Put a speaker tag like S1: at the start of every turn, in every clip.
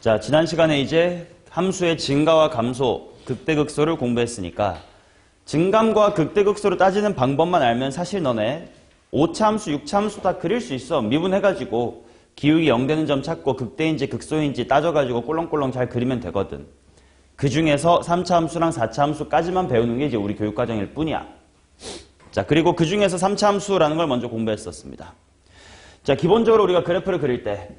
S1: 자, 지난 시간에 이제 함수의 증가와 감소, 극대극소를 공부했으니까 증감과 극대극소를 따지는 방법만 알면 사실 너네 5차 함수, 6차 함수 다 그릴 수 있어. 미분해가지고 기울기 0 되는 점 찾고 극대인지 극소인지 따져가지고 꼴렁꼴렁 잘 그리면 되거든. 그 중에서 3차 함수랑 4차 함수까지만 배우는 게 이제 우리 교육과정일 뿐이야. 자, 그리고 그 중에서 3차 함수라는 걸 먼저 공부했었습니다. 자, 기본적으로 우리가 그래프를 그릴 때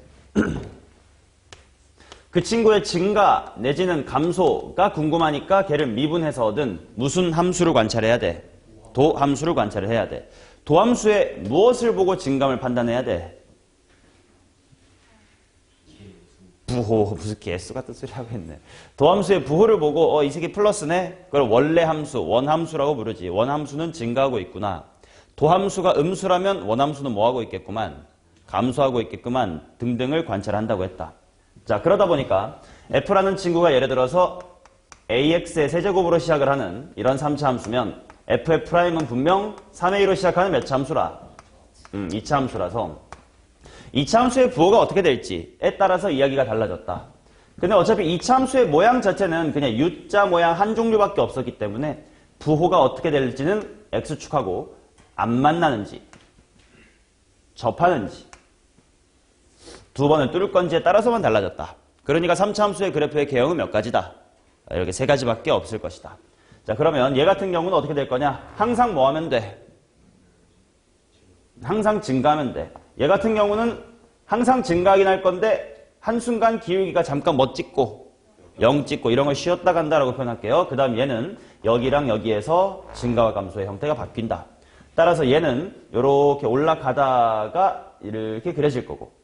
S1: 그 친구의 증가 내지는 감소가 궁금하니까 걔를 미분해서 얻은 무슨 함수를 관찰해야 돼? 도함수를 관찰을 해야 돼. 도함수의 무엇을 보고 증감을 판단해야 돼? 부호, 무슨 개수 같은 소리 하고 있네. 도함수의 부호를 보고 이 새끼 플러스네? 그걸 원래 함수, 원함수라고 부르지. 원함수는 증가하고 있구나. 도함수가 음수라면 원함수는 뭐하고 있겠구만? 감소하고 있겠구만 등등을 관찰한다고 했다. 자, 그러다 보니까 f라는 친구가 예를 들어서 ax의 세제곱으로 시작을 하는 이런 3차 함수면 f'은 분명 3의 2로 시작하는 몇 차 함수라? 2차 함수라서 2차 함수의 부호가 어떻게 될지에 따라서 이야기가 달라졌다. 근데 어차피 2차 함수의 모양 자체는 그냥 U자 모양 한 종류밖에 없었기 때문에 부호가 어떻게 될지는 X축하고 안 만나는지 접하는지 두 번을 뚫을 건지에 따라서만 달라졌다. 그러니까 3차 함수의 그래프의 개형은 몇 가지다? 이렇게 세 가지밖에 없을 것이다. 자, 그러면 얘 같은 경우는 어떻게 될 거냐? 항상 뭐 하면 돼? 항상 증가하면 돼. 얘 같은 경우는 항상 증가하긴 할 건데 한순간 기울기가 잠깐 뭐 찍고 0 찍고 이런 걸 쉬었다 간다라고 표현할게요. 그 다음 얘는 여기랑 여기에서 증가와 감소의 형태가 바뀐다. 따라서 얘는 이렇게 올라가다가 이렇게 그려질 거고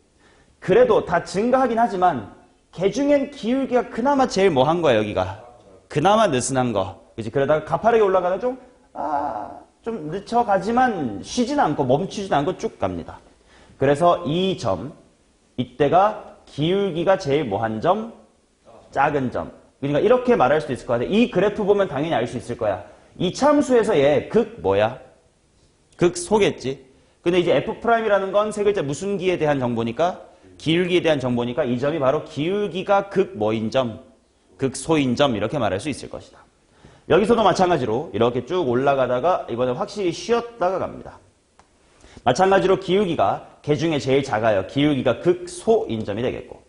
S1: 그래도 다 증가하긴 하지만 걔 중엔 기울기가 그나마 제일 뭐한 거야 여기가. 그나마 느슨한 거. 그치? 그러다가 가파르게 올라가다 좀 늦춰가지만 쉬진 않고 멈추진 않고 쭉 갑니다. 그래서 이 점, 이때가 기울기가 제일 뭐한 점? 작은 점. 그러니까 이렇게 말할 수도 있을 것 같아. 이 그래프 보면 당연히 알 수 있을 거야. 이 함수에서 얘 극 뭐야? 극소겠지. 근데 이제 F'이라는 건 세 글자 무슨 기에 대한 정보니까? 기울기에 대한 정보니까 이 점이 바로 기울기가 극 뭐인 점? 극소인 점 이렇게 말할 수 있을 것이다. 여기서도 마찬가지로 이렇게 쭉 올라가다가 이번에 확실히 쉬었다가 갑니다. 마찬가지로 기울기가 걔 중에 제일 작아요. 기울기가 극소인 점이 되겠고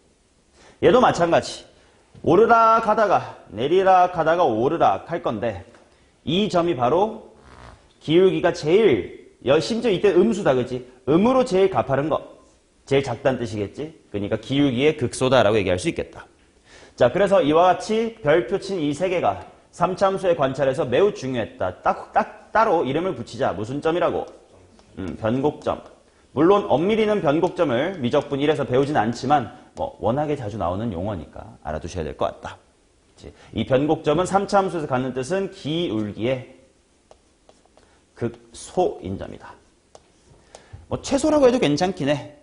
S1: 얘도 마찬가지. 오르락 하다가 내리락 하다가 오르락 할 건데 이 점이 바로 기울기가 제일 심지어 이때 음수다 그치? 음으로 제일 가파른 거 제일 작다는 뜻이겠지? 그러니까 기울기의 극소다라고 얘기할 수 있겠다. 자, 그래서 이와 같이 별표 친 이 세 개가 3차 함수의 관찰에서 매우 중요했다. 따로 이름을 붙이자. 무슨 점이라고? 변곡점. 물론 엄밀히는 변곡점을 미적분 1에서 배우진 않지만 워낙에 자주 나오는 용어니까 알아두셔야 될 것 같다. 그치? 이 변곡점은 3차 함수에서 갖는 뜻은 기울기의 극소인 점이다. 최소라고 해도 괜찮긴 해.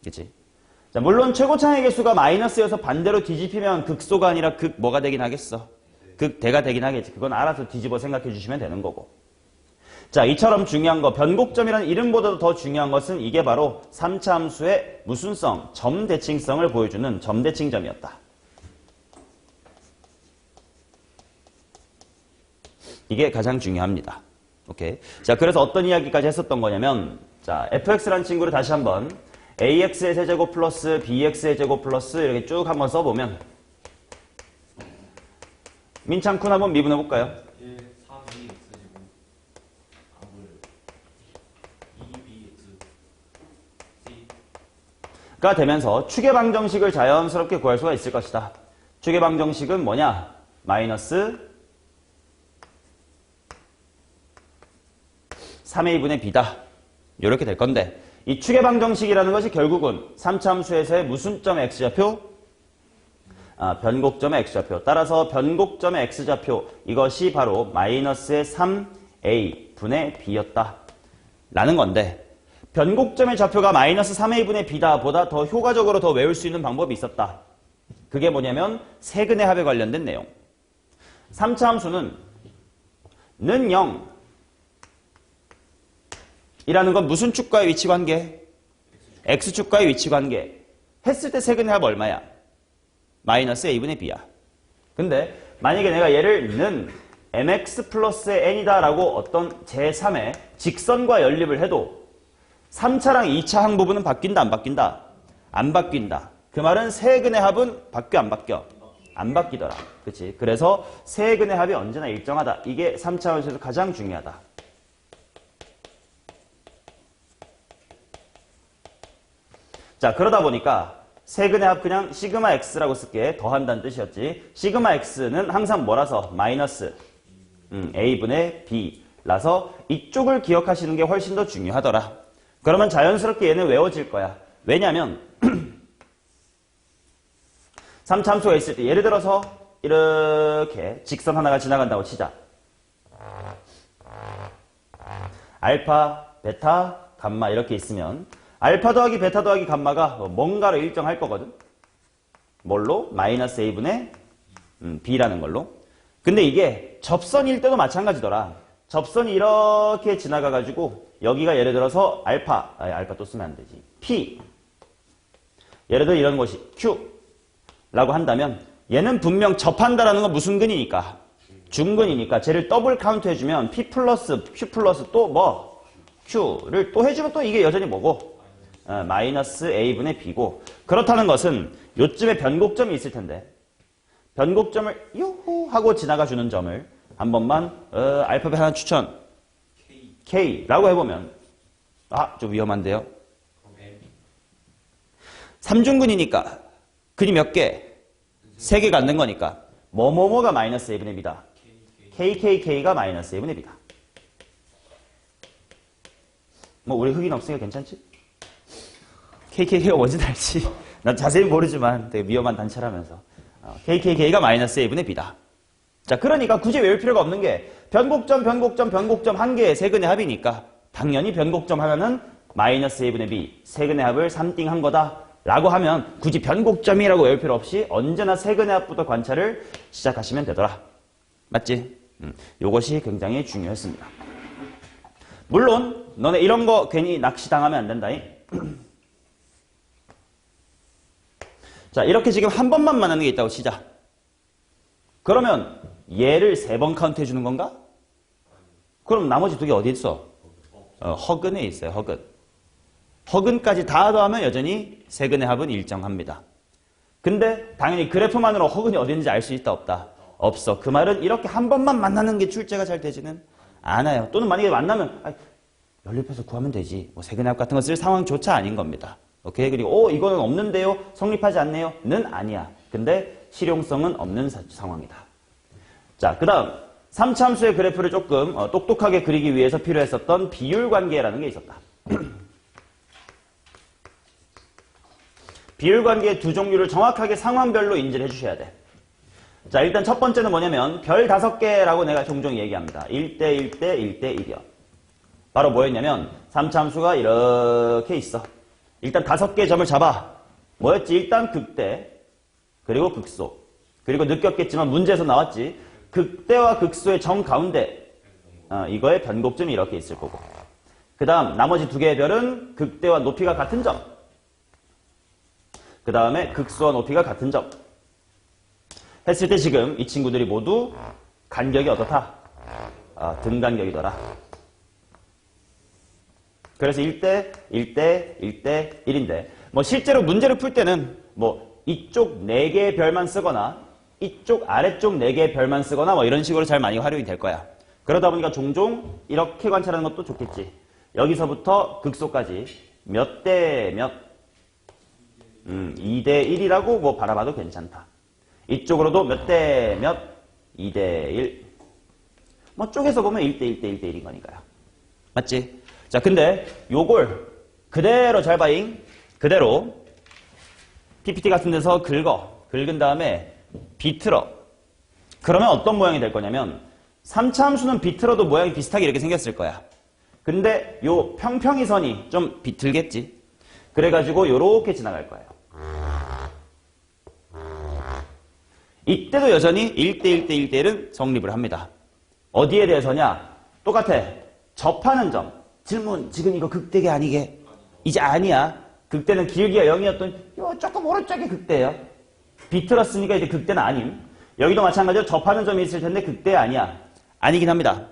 S1: 그치? 자, 물론 최고차의 개수가 마이너스여서 반대로 뒤집히면 극소가 아니라 뭐가 되긴 하겠어. 극대가 되긴 하겠지. 그건 알아서 뒤집어 생각해 주시면 되는 거고. 자, 이처럼 중요한 거, 변곡점이라는 이름보다도 더 중요한 것은 이게 바로 3차 함수의 무슨성, 점대칭성을 보여주는 점대칭점이었다. 이게 가장 중요합니다. 오케이. 자, 그래서 어떤 이야기까지 했었던 거냐면, 자, fx라는 친구를 다시 한번 ax의 세제곱 플러스 bx의 제곱 플러스 이렇게 쭉 한번 써보면 민창쿤 한번 미분해볼까요?
S2: 1, 3, 2x제곱 안 보여요. 2bx
S1: 가 되면서 축의 방정식을 자연스럽게 구할 수가 있을 것이다. 축의 방정식은 뭐냐? 마이너스 3의 2분의 b다. 이렇게 될 건데 이 축의 방정식이라는 것이 결국은 3차 함수에서의 무슨 점의 x좌표? 변곡점의 x좌표. 따라서 변곡점의 x좌표 이것이 바로 마이너스의 3a 분의 b였다. 라는 건데 변곡점의 좌표가 마이너스 3a 분의 b다 보다 더 효과적으로 더 외울 수 있는 방법이 있었다. 그게 뭐냐면 세근의 합에 관련된 내용. 3차 함수는 는 0 이라는 건 무슨 축과의 위치관계? X축과의 위치관계. 했을 때 세근의 합 얼마야? 마이너스 a분의 b야. 근데 만약에 내가 얘를 는 mx 플러스 n이다 라고 어떤 제3의 직선과 연립을 해도 3차랑 2차 항 부분은 바뀐다 안 바뀐다? 안 바뀐다. 그 말은 세근의 합은 바뀌어 안 바뀌어? 안 바뀌더라. 그치? 그래서 세근의 합이 언제나 일정하다. 이게 3차원에서 가장 중요하다. 자, 그러다 보니까 세근의 합 그냥 시그마 x라고 쓸게. 더한다는 뜻이었지. 시그마 x는 항상 뭐라서? 마이너스 a분의 b라서 이쪽을 기억하시는 게 훨씬 더 중요하더라. 그러면 자연스럽게 얘는 외워질 거야. 왜냐면 3참수가 있을 때 예를 들어서 이렇게 직선 하나가 지나간다고 치자. 알파, 베타, 감마 이렇게 있으면 알파 더하기 베타 더하기 감마가 뭔가를 일정할 거거든. 뭘로? 마이너스 a분의 b라는 걸로. 근데 이게 접선일 때도 마찬가지더라. 접선이 이렇게 지나가가지고 여기가 예를 들어서 알파 또 쓰면 안 되지. p. 예를 들어 이런 것이 q. 라고 한다면 얘는 분명 접한다라는 건 무슨 근이니까? 중근이니까 쟤를 더블 카운트 해주면 p 플러스 q 플러스 또 뭐? q를 또 해주면 또 이게 여전히 뭐고? 마이너스 a분의 b고 그렇다는 것은 요쯤에 변곡점이 있을 텐데 변곡점을 요호 하고 지나가주는 점을 한 번만 알파벳 하나 추천 K라고 해보면 좀 위험한데요. 3중근이니까 근이 몇 개? 3개 갖는 거니까 뭐뭐뭐가 마이너스 a분의 b다. KKK가 마이너스 a분의 b다. 뭐 우리 흑인 없으니까 괜찮지? KKK가 뭔지 알지? 난 자세히 모르지만 되게 위험한 단체라면서 KKK가 마이너스 a분의 b다. 자, 그러니까 굳이 외울 필요가 없는 게 변곡점 한 개의 세근의 합이니까 당연히 변곡점 하면은 마이너스 a분의 b 세근의 합을 3띵 한 거다 라고 하면 굳이 변곡점이라고 외울 필요 없이 언제나 세근의 합부터 관찰을 시작하시면 되더라. 맞지? 요것이 굉장히 중요했습니다. 물론 너네 이런 거 괜히 낚시당하면 안 된다잉. 자, 이렇게 지금 한 번만 만나는 게 있다고 치자. 그러면 얘를 3번 카운트 해주는 건가? 그럼 나머지 2개 어디 있어? 허근에 있어요. 허근. 허근까지 다 더하면 여전히 세근의 합은 일정합니다. 근데 당연히 그래프만으로 허근이 어디 있는지 알 수 있다 없다? 없어. 그 말은 이렇게 한 번만 만나는 게 출제가 잘 되지는 않아요. 또는 만약에 만나면 연립해서 구하면 되지. 뭐 세근의 합 같은 거 쓸 상황조차 아닌 겁니다. 오케이? 그리고 이거는 없는데요? 성립하지 않네요? 는 아니야. 근데 실용성은 없는 상황이다. 자, 그 다음 3차함수의 그래프를 조금 똑똑하게 그리기 위해서 필요했었던 비율관계라는 게 있었다. 비율관계의 두 종류를 정확하게 상황별로 인지를 해주셔야 돼. 자, 일단 첫 번째는 뭐냐면 별 5개라고 내가 종종 얘기합니다. 1대 1대 1대 1이요. 바로 뭐였냐면 3차함수가 이렇게 있어. 일단 5개의 점을 잡아. 뭐였지? 일단 극대, 그리고 극소. 그리고 느꼈겠지만 문제에서 나왔지. 극대와 극소의 정 가운데 이거의 변곡점이 이렇게 있을 거고. 그 다음 나머지 2개의 별은 극대와 높이가 같은 점. 그 다음에 극소와 높이가 같은 점. 했을 때 지금 이 친구들이 모두 간격이 어떻다? 등간격이더라. 그래서 1대 1대 1대 1인데 뭐 실제로 문제를 풀 때는 뭐 이쪽 4개의 별만 쓰거나 이쪽 아래쪽 4개의 별만 쓰거나 뭐 이런 식으로 잘 많이 활용이 될 거야. 그러다 보니까 종종 이렇게 관찰하는 것도 좋겠지. 여기서부터 극소까지 몇 대 몇 2대 1이라고 뭐 바라봐도 괜찮다. 이쪽으로도 몇 대 몇 2대 1 뭐 쪽에서 보면 1대 1대 1대 1인 거니까요. 맞지? 자, 근데 요걸 그대로 잘 봐잉. 그대로 PPT 같은 데서 긁은 다음에 비틀어. 그러면 어떤 모양이 될 거냐면 3차 함수는 비틀어도 모양이 비슷하게 이렇게 생겼을 거야. 근데 요 평평이 선이 좀 비틀겠지. 그래가지고 요렇게 지나갈 거예요. 이때도 여전히 1대 1대 1대 1은 성립을 합니다. 어디에 대해서냐? 똑같아. 접하는 점. 질문, 지금 이거 극대가 아니게? 이제 아니야. 극대는 길기가 0이었던 요 조금 오른쪽이 극대예요. 비틀었으니까 이제 극대는 아님. 여기도 마찬가지로 접하는 점이 있을 텐데 극대 아니야. 아니긴 합니다.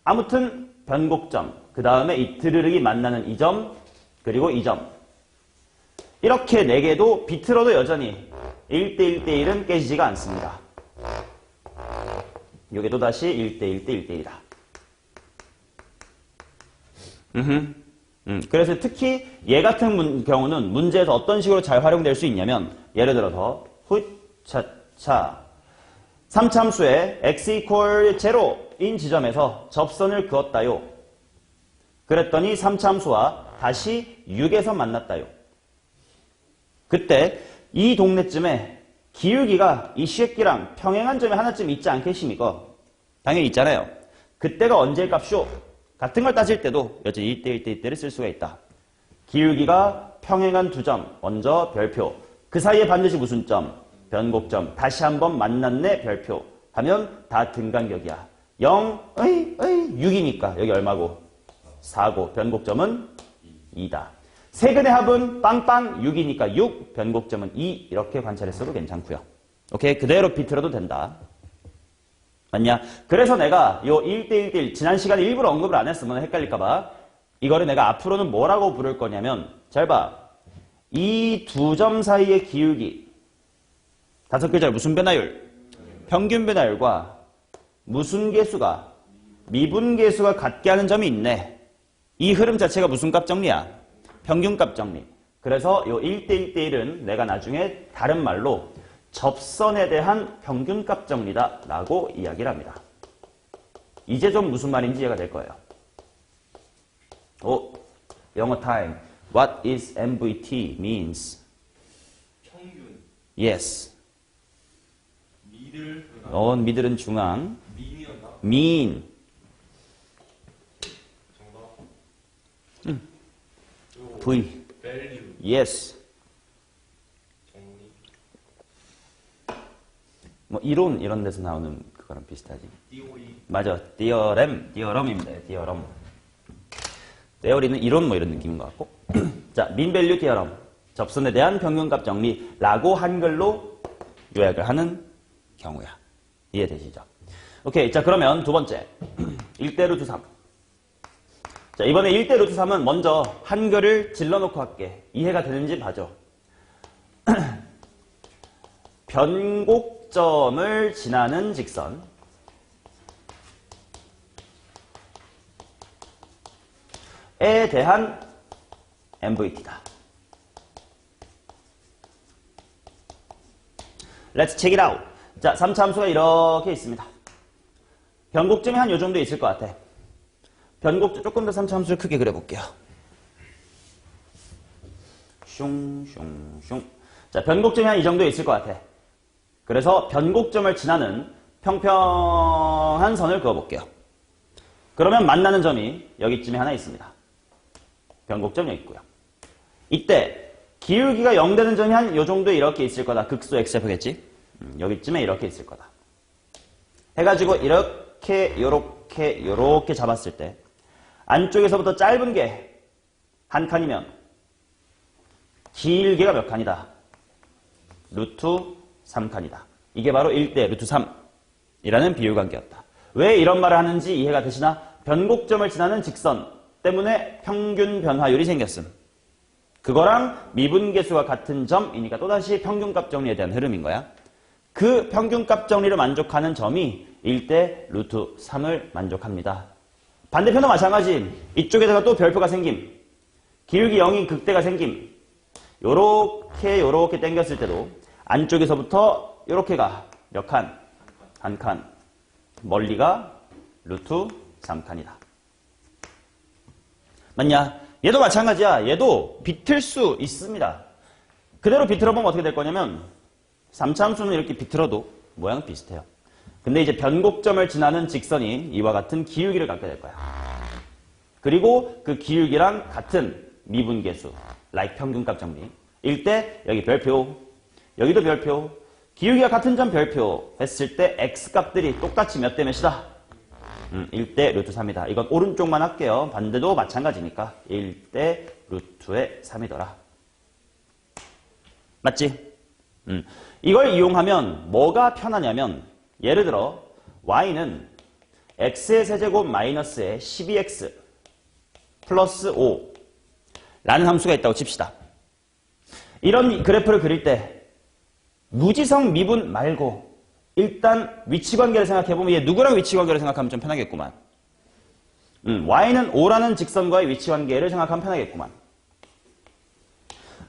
S1: 아무튼 변곡점, 그 다음에 이 드르륵이 만나는 이 점, 그리고 이 점. 이렇게 4개도 비틀어도 여전히 1대1대1은 깨지지가 않습니다. 여기도 다시 1대1대1대1이다. 그래서 특히 얘 같은 경우는 문제에서 어떤 식으로 잘 활용될 수 있냐면 예를 들어서 후차차 3참수에 x equal 0인 지점에서 접선을 그었다요. 그랬더니 3참수와 다시 6에서 만났다요. 그때 이 동네쯤에 기울기가 이 쉐끼랑 평행한 점이 하나쯤 있지 않겠습니까? 당연히 있잖아요. 그때가 언제일 값쇼? 같은 걸 따질 때도 여전히 1대1대1를 쓸 수가 있다. 기울기가 평행한 두 점, 먼저 별표. 그 사이에 반드시 무슨 점? 변곡점. 다시 한번 만났네, 별표. 하면 다 등간격이야. 0, 6이니까 여기 얼마고? 4고, 변곡점은 2다. 세근의 합은 빵빵 6이니까 6, 변곡점은 2 이렇게 관찰했어도 괜찮고요. 오케이, 그대로 비틀어도 된다. 맞냐? 그래서 내가 요 1대1대1 지난 시간에 일부러 언급을 안 했으면 헷갈릴까봐 이거를 내가 앞으로는 뭐라고 부를 거냐면 잘 봐. 이 두 점 사이의 기울기 5글자 무슨 변화율? 평균 변화율과 무슨 계수가 미분계수가 같게 하는 점이 있네. 이 흐름 자체가 무슨 값 정리야? 평균값 정리. 그래서 요 1대1대1은 내가 나중에 다른 말로 접선에 대한 평균값 정리다 라고 이야기를 합니다. 이제 좀 무슨 말인지 이해가 될 거예요. 영어 타임. What is MVT means?
S2: 평균.
S1: Yes.
S2: 미들.
S1: 미들은 중앙.
S2: 민이었나?
S1: mean.
S2: 정답.
S1: V.
S2: value.
S1: Yes.
S2: 정리.
S1: 뭐 이론 이런 데서 나오는 그거랑 비슷하지.
S2: theory.
S1: 맞아. 디어럼입니다. 디어럼. 테오리는 이론 뭐 이런 느낌인 것 같고. 자, 민밸류 디어럼. 접선에 대한 평균값 정리라고 한글로 요약을 하는 경우야. 이해되시죠? 오케이. 자, 그러면 두 번째. 1대 루트 3. 자, 이번에 1대 루트 3은 먼저 한글을 질러놓고 할게. 이해가 되는지 봐줘. 변곡점을 지나는 직선. 에 대한 MVT다. Let's check it out. 자, 3차함수가 이렇게 있습니다. 변곡점이 한 요 정도 있을 것 같아. 변곡점 조금 더 3차함수를 크게 그려볼게요. 슝슝슝. 자, 변곡점이 한 이 정도 있을 것 같아. 그래서 변곡점을 지나는 평평한 선을 그어볼게요. 그러면 만나는 점이 여기쯤에 하나 있습니다. 변곡점 여기 있고요. 이때 기울기가 0 되는 점이 한 요 정도 이렇게 있을 거다. 극소 xf겠지? 여기쯤에 이렇게 있을 거다. 해가지고 이렇게 요렇게 잡았을 때 안쪽에서부터 짧은 게 한 칸이면 길게가 몇 칸이다? 루트 3칸이다. 이게 바로 1대 루트 3이라는 비율관계였다. 왜 이런 말을 하는지 이해가 되시나? 변곡점을 지나는 직선 때문에 평균 변화율이 생겼음. 그거랑 미분계수가 같은 점이니까 또다시 평균값 정리에 대한 흐름인 거야. 그 평균값 정리를 만족하는 점이 1대 루트 3을 만족합니다. 반대편도 마찬가지. 이쪽에다가 또 별표가 생김. 기울기 0인 극대가 생김. 요렇게 당겼을 때도 안쪽에서부터 요렇게가 몇 칸? 한 칸. 멀리가 루트 3칸이다. 맞냐? 얘도 마찬가지야. 얘도 비틀 수 있습니다. 그대로 비틀어보면 어떻게 될 거냐면 3차함수는 이렇게 비틀어도 모양은 비슷해요. 근데 이제 변곡점을 지나는 직선이 이와 같은 기울기를 갖게 될 거야. 그리고 그 기울기랑 같은 미분계수, like 평균값 정리. 일 때 여기 별표, 여기도 별표, 기울기가 같은 점 별표 했을 때 x값들이 똑같이 몇 대 몇이다? 1대 루트 3이다. 이건 오른쪽만 할게요. 반대도 마찬가지니까 1대 루트의 3이더라. 맞지? 이걸 이용하면 뭐가 편하냐면 예를 들어 y는 x의 세제곱 마이너스에 12x 플러스 5 라는 함수가 있다고 칩시다. 이런 그래프를 그릴 때 무지성 미분 말고 일단 위치관계를 생각해보면 얘 누구랑 위치관계를 생각하면 좀 편하겠구만. y는 5라는 직선과의 위치관계를 생각하면 편하겠구만.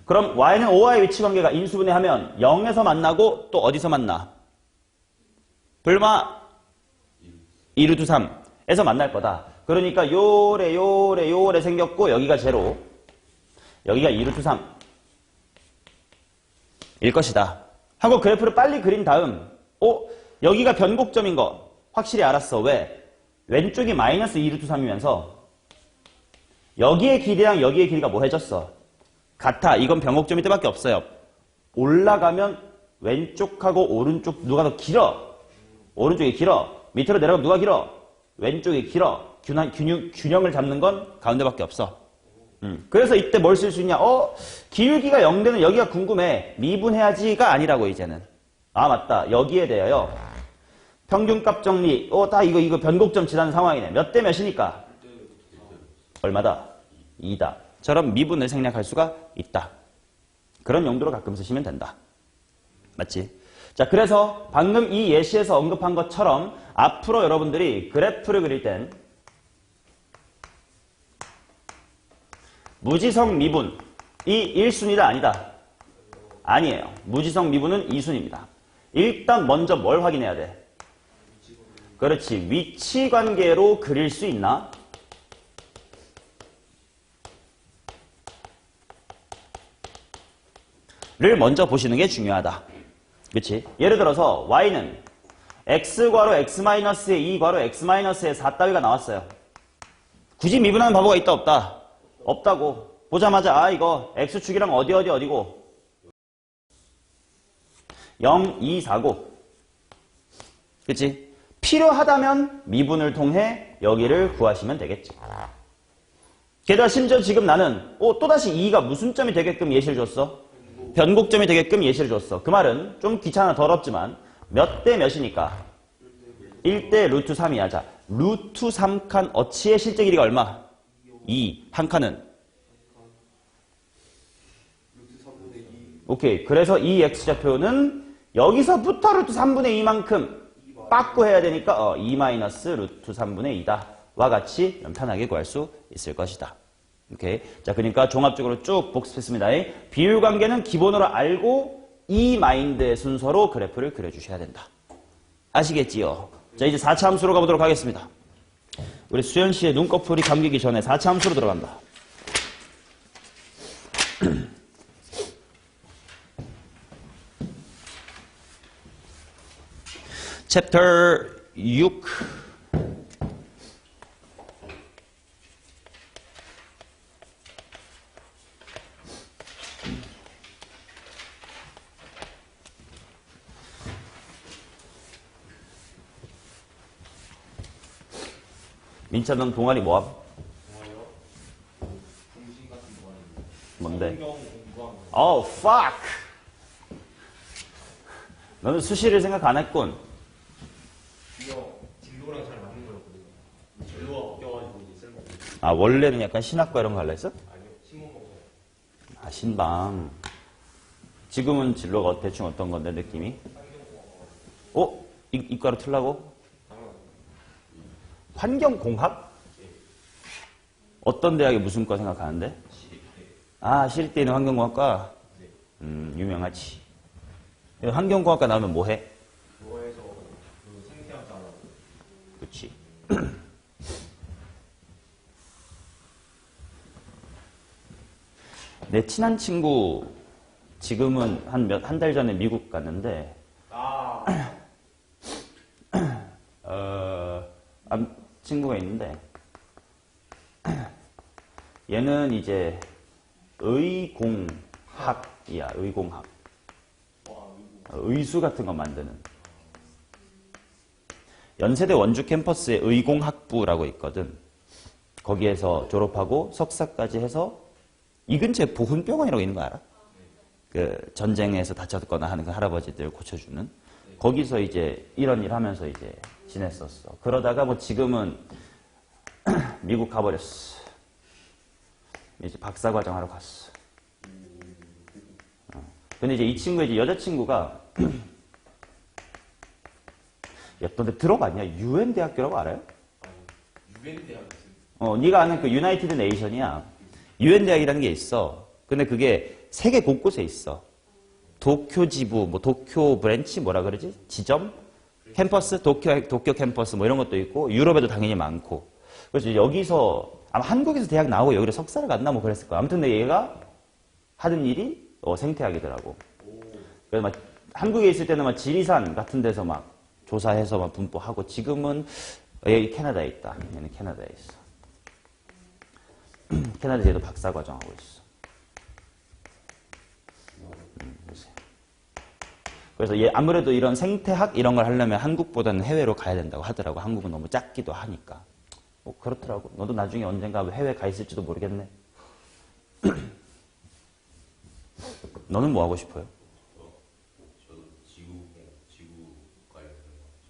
S1: 그럼 y는 5와의 위치관계가 인수분해하면 0에서 만나고 또 어디서 만나? 불마 2루트 3에서 만날 거다. 그러니까 요래 생겼고 여기가 제로, 여기가 2루트 3일 것이다. 하고 그래프를 빨리 그린 다음 여기가 변곡점인 거 확실히 알았어. 왜? 왼쪽이 마이너스 2루트 3이면서 여기의 길이랑 여기의 길이가 뭐 해졌어? 같아. 이건 변곡점일 때밖에 없어요. 올라가면 왼쪽하고 오른쪽 누가 더 길어? 오른쪽이 길어. 밑으로 내려가면 누가 길어? 왼쪽이 길어. 균형을 잡는 건 가운데밖에 없어. 그래서 이때 뭘 쓸 수 있냐? 기울기가 0되는 여기가 궁금해. 미분해야지가 아니라고 이제는. 아 맞다. 여기에 대하여 평균값 정리. 다 이거 변곡점 지나는 상황이네. 몇 대 몇이니까? 얼마다? 2다. 처럼 미분을 생략할 수가 있다. 그런 용도로 가끔 쓰시면 된다. 맞지? 자, 그래서 방금 이 예시에서 언급한 것처럼 앞으로 여러분들이 그래프를 그릴 땐 무지성 미분이 1순위다 아니다? 아니에요. 무지성 미분은 2순위입니다. 일단 먼저 뭘 확인해야 돼? 그렇지. 위치관계로 그릴 수 있나? 를 먼저 보시는 게 중요하다. 그치? 예를 들어서 y는 x괄호 x-의 2괄호 x-의 4 따위가 나왔어요. 굳이 미분하는 바보가 있다 없다? 없다고. 보자마자 이거 x축이랑 어디고 0, 2, 4고 그치? 필요하다면 미분을 통해 여기를 구하시면 되겠지. 게다가 심지어 지금 나는 또다시 2가 무슨 점이 되게끔 예시를 줬어? 변곡점이 되게끔 예시를 줬어. 그 말은 좀 귀찮아 더럽지만 몇 대 몇이니까? 1대 루트 3이야. 자, 루트 3칸 어치의 실제 길이가 얼마? 2. 한 칸은? 오케이. 그래서 이 x좌표는 여기서부터 루트 3분의 2만큼 빠꾸 해야 되니까 2 마이너스 루트 3분의 2다. 와 같이 편하게 구할 수 있을 것이다. 오케이. 자, 그러니까 종합적으로 쭉 복습했습니다. 비율 관계는 기본으로 알고 이 마인드의 순서로 그래프를 그려주셔야 된다. 아시겠지요? 자, 이제 4차 함수로 가보도록 하겠습니다. 우리 수연 씨의 눈꺼풀이 감기기 전에 4차 함수로 들어간다. 챕터 6 민차 넌 동아리 뭐함?
S2: 동아리요? 중심 같은 동아리.
S1: 뭔데?
S2: 성경 공부하는 거.
S1: Oh, fuck! 너는 수시를 생각 안 했군.
S2: 이거 진로랑 잘 맞는 거였거든요. 진로가 바뀌어가지고 이제 쓸모없는.
S1: 아, 원래는 약간 신학과 이런 거 할라 했어?
S2: 아니요, 신문 먹어요.
S1: 아, 신방. 지금은 진로가 대충 어떤 건데, 느낌이? 이과로 틀라고? 환경공학? 어떤 대학에 무슨 과 생각하는데? 아, 시립대 있는 환경공학과? 유명하지. 환경공학과 나오면 뭐 해?
S2: 그거에서 그 생태학 자라.
S1: 그치. 내 친한 친구, 지금은 한 달 전에 미국 갔는데, 친구가 있는데, 얘는 이제 의공학이야, 의공학. 의수 같은 거 만드는. 연세대 원주 캠퍼스에 의공학부라고 있거든. 거기에서 졸업하고 석사까지 해서 이 근처에 보훈병원이라고 있는 거 알아? 그 전쟁에서 다쳤거나 하는 그 할아버지들 고쳐주는 거기서 이제 이런 일 하면서 이제 지냈었어. 그러다가 뭐 지금은 미국 가버렸어. 이제 박사과정 하러 갔어. 근데 이제 이 친구의 이제 여자친구가 야, 너 들어봤냐? UN 대학교라고 알아요?
S2: 유엔 대학
S1: 네가 아는 그 유나이티드 네이션이야. UN 대학이라는 게 있어. 근데 그게 세계 곳곳에 있어. 도쿄 지부, 뭐 도쿄 브랜치 뭐라 그러지? 지점? 캠퍼스? 도쿄 캠퍼스 뭐 이런 것도 있고 유럽에도 당연히 많고. 그래서 여기서 아마 한국에서 대학 나오고 여기로 석사를 갔나 뭐 그랬을 거야. 아무튼 근데 얘가 하는 일이 생태학이더라고. 그래서 막 한국에 있을 때는 막 지리산 같은 데서 막 조사해서 막 분포하고 지금은 여기 캐나다에 있다. 얘는 캐나다에 있어. 캐나다에서 얘도 박사과정 하고 있어. 그래서 얘 아무래도 이런 생태학 이런 걸 하려면 한국보다는 해외로 가야 된다고 하더라고. 한국은 너무 작기도 하니까. 뭐 그렇더라고. 너도 나중에 언젠가 해외 가 있을지도 모르겠네. 너는 뭐 하고 싶어요?
S2: 저도 지구 관련된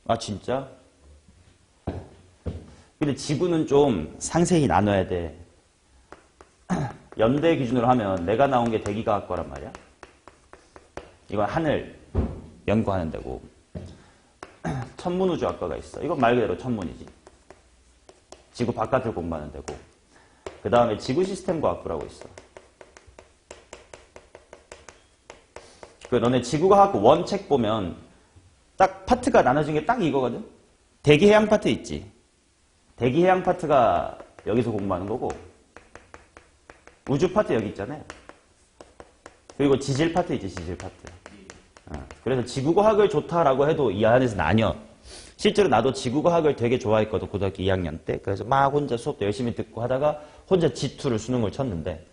S1: 아 진짜? 근데 지구는 좀 상세히 나눠야 돼. 연대 기준으로 하면 내가 나온 게 대기과학과란 말이야. 이건 하늘 연구하는 데고 천문우주학과가 있어. 이건 말 그대로 천문이지. 지구 바깥을 공부하는 데고 그 다음에 지구시스템과학부라고 있어. 그 너네 지구과학 원책 보면 딱 파트가 나눠진 게 딱 이거거든. 대기해양 파트 있지. 대기해양 파트가 여기서 공부하는 거고 우주 파트 여기 있잖아요. 그리고 지질 파트 있지. 지질 파트. 그래서 지구과학을 좋다라고 해도 이 안에서 나뉘어. 실제로 나도 지구과학을 되게 좋아했거든. 고등학교 2학년 때. 그래서 막 혼자 수업도 열심히 듣고 하다가 혼자 G2를 수능을 쳤는데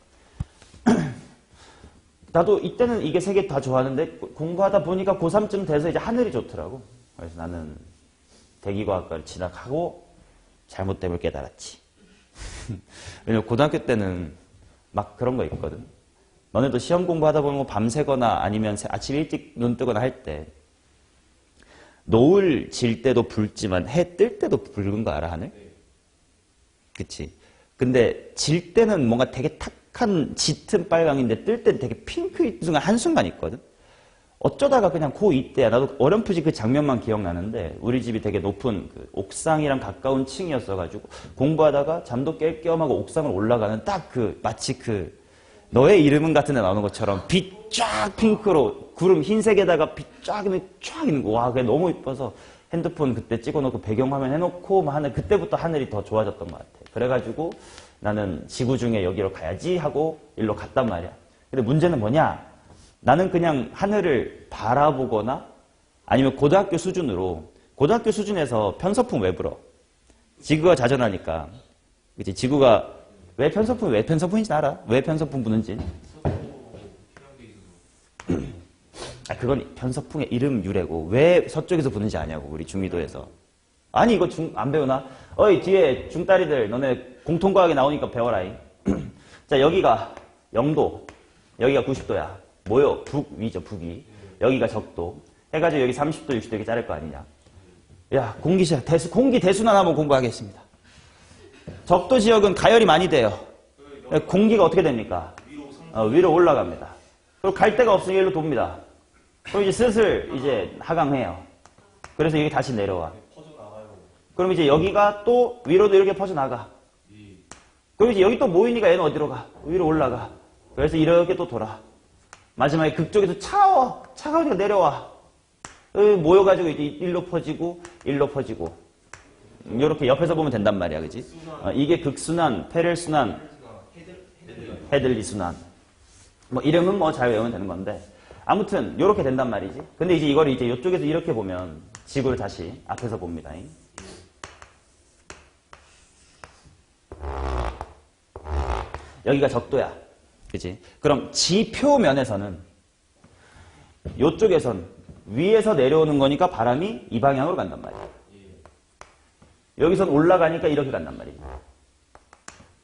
S1: 나도 이때는 이게 세 개 다 좋아하는데 공부하다 보니까 고3쯤 돼서 이제 하늘이 좋더라고. 그래서 나는 대기과학과를 진학하고 잘못됨을 깨달았지. 왜냐면 고등학교 때는 막 그런 거 있거든. 너네도 시험 공부하다 보면 뭐 밤새거나 아니면 아침 일찍 눈 뜨거나 할 때 노을 질 때도 붉지만 해 뜰 때도 붉은 거 알아, 하늘? 그치? 근데 질 때는 뭔가 되게 탁한 짙은 빨강인데 뜰 때는 되게 핑크 순간 한순간 있거든? 어쩌다가 그냥 고2 때야. 나도 어렴풋이 그 장면만 기억나는데 우리 집이 되게 높은 그 옥상이랑 가까운 층이었어가지고 공부하다가 잠도 깰 겸 하고 옥상을 올라가는 딱 그 마치 그 너의 이름은 같은 데 나오는 것처럼 빛 쫙 핑크로 구름 흰색에다가 빛 쫙 있는 거. 와, 그게 너무 이뻐서 핸드폰 그때 찍어놓고 배경화면 해놓고 막 하늘, 그때부터 하늘이 더 좋아졌던 것 같아. 그래가지고 나는 지구 중에 여기로 가야지 하고 일로 갔단 말이야. 근데 문제는 뭐냐? 나는 그냥 하늘을 바라보거나 아니면 고등학교 수준에서 편서풍 왜 불어? 지구가 자전하니까. 그치? 지구가 왜 편서풍인지 알아? 왜 편서풍 부는지? 그건 편서풍의 이름 유래고 왜 서쪽에서 부는지 아냐고. 우리 중위도에서. 아니 이거 안 배우나? 어이 뒤에 중따리들 너네 공통과학에 나오니까 배워라잉. 자 여기가 0도 여기가 90도야. 뭐요? 북위죠. 북위. 여기가 적도. 해가지고 여기 30도 60도 이렇게 자를 거 아니냐. 야 공기 대순환 한번 공부하겠습니다. 적도 지역은 가열이 많이 돼요. 공기가 어떻게 됩니까? 위로 올라갑니다. 그리고 갈 데가 없으니 일로 돕니다. 그럼 이제 슬슬 이제 하강해요. 그래서 여기 다시 내려와. 그럼 이제 여기가 또 위로도 이렇게 퍼져나가. 그럼 이제 여기 또 모이니까 얘는 어디로 가? 위로 올라가. 그래서 이렇게 또 돌아. 마지막에 극쪽에서 차가우니까 내려와. 모여가지고 이제 일로 퍼지고 이렇게 옆에서 보면 된단 말이야, 그지? 이게 극순환, 페렐순환, 헤들리 순환. 뭐 이름은 뭐 잘 외우면 되는 건데 아무튼 이렇게 된단 말이지. 근데 이제 이걸 이제 이쪽에서 이렇게 보면 지구를 다시 앞에서 봅니다. 여기가 적도야, 그지? 그럼 지표면에서는 이쪽에선 위에서 내려오는 거니까 바람이 이 방향으로 간단 말이야. 여기선 올라가니까 이렇게 간단 말이지.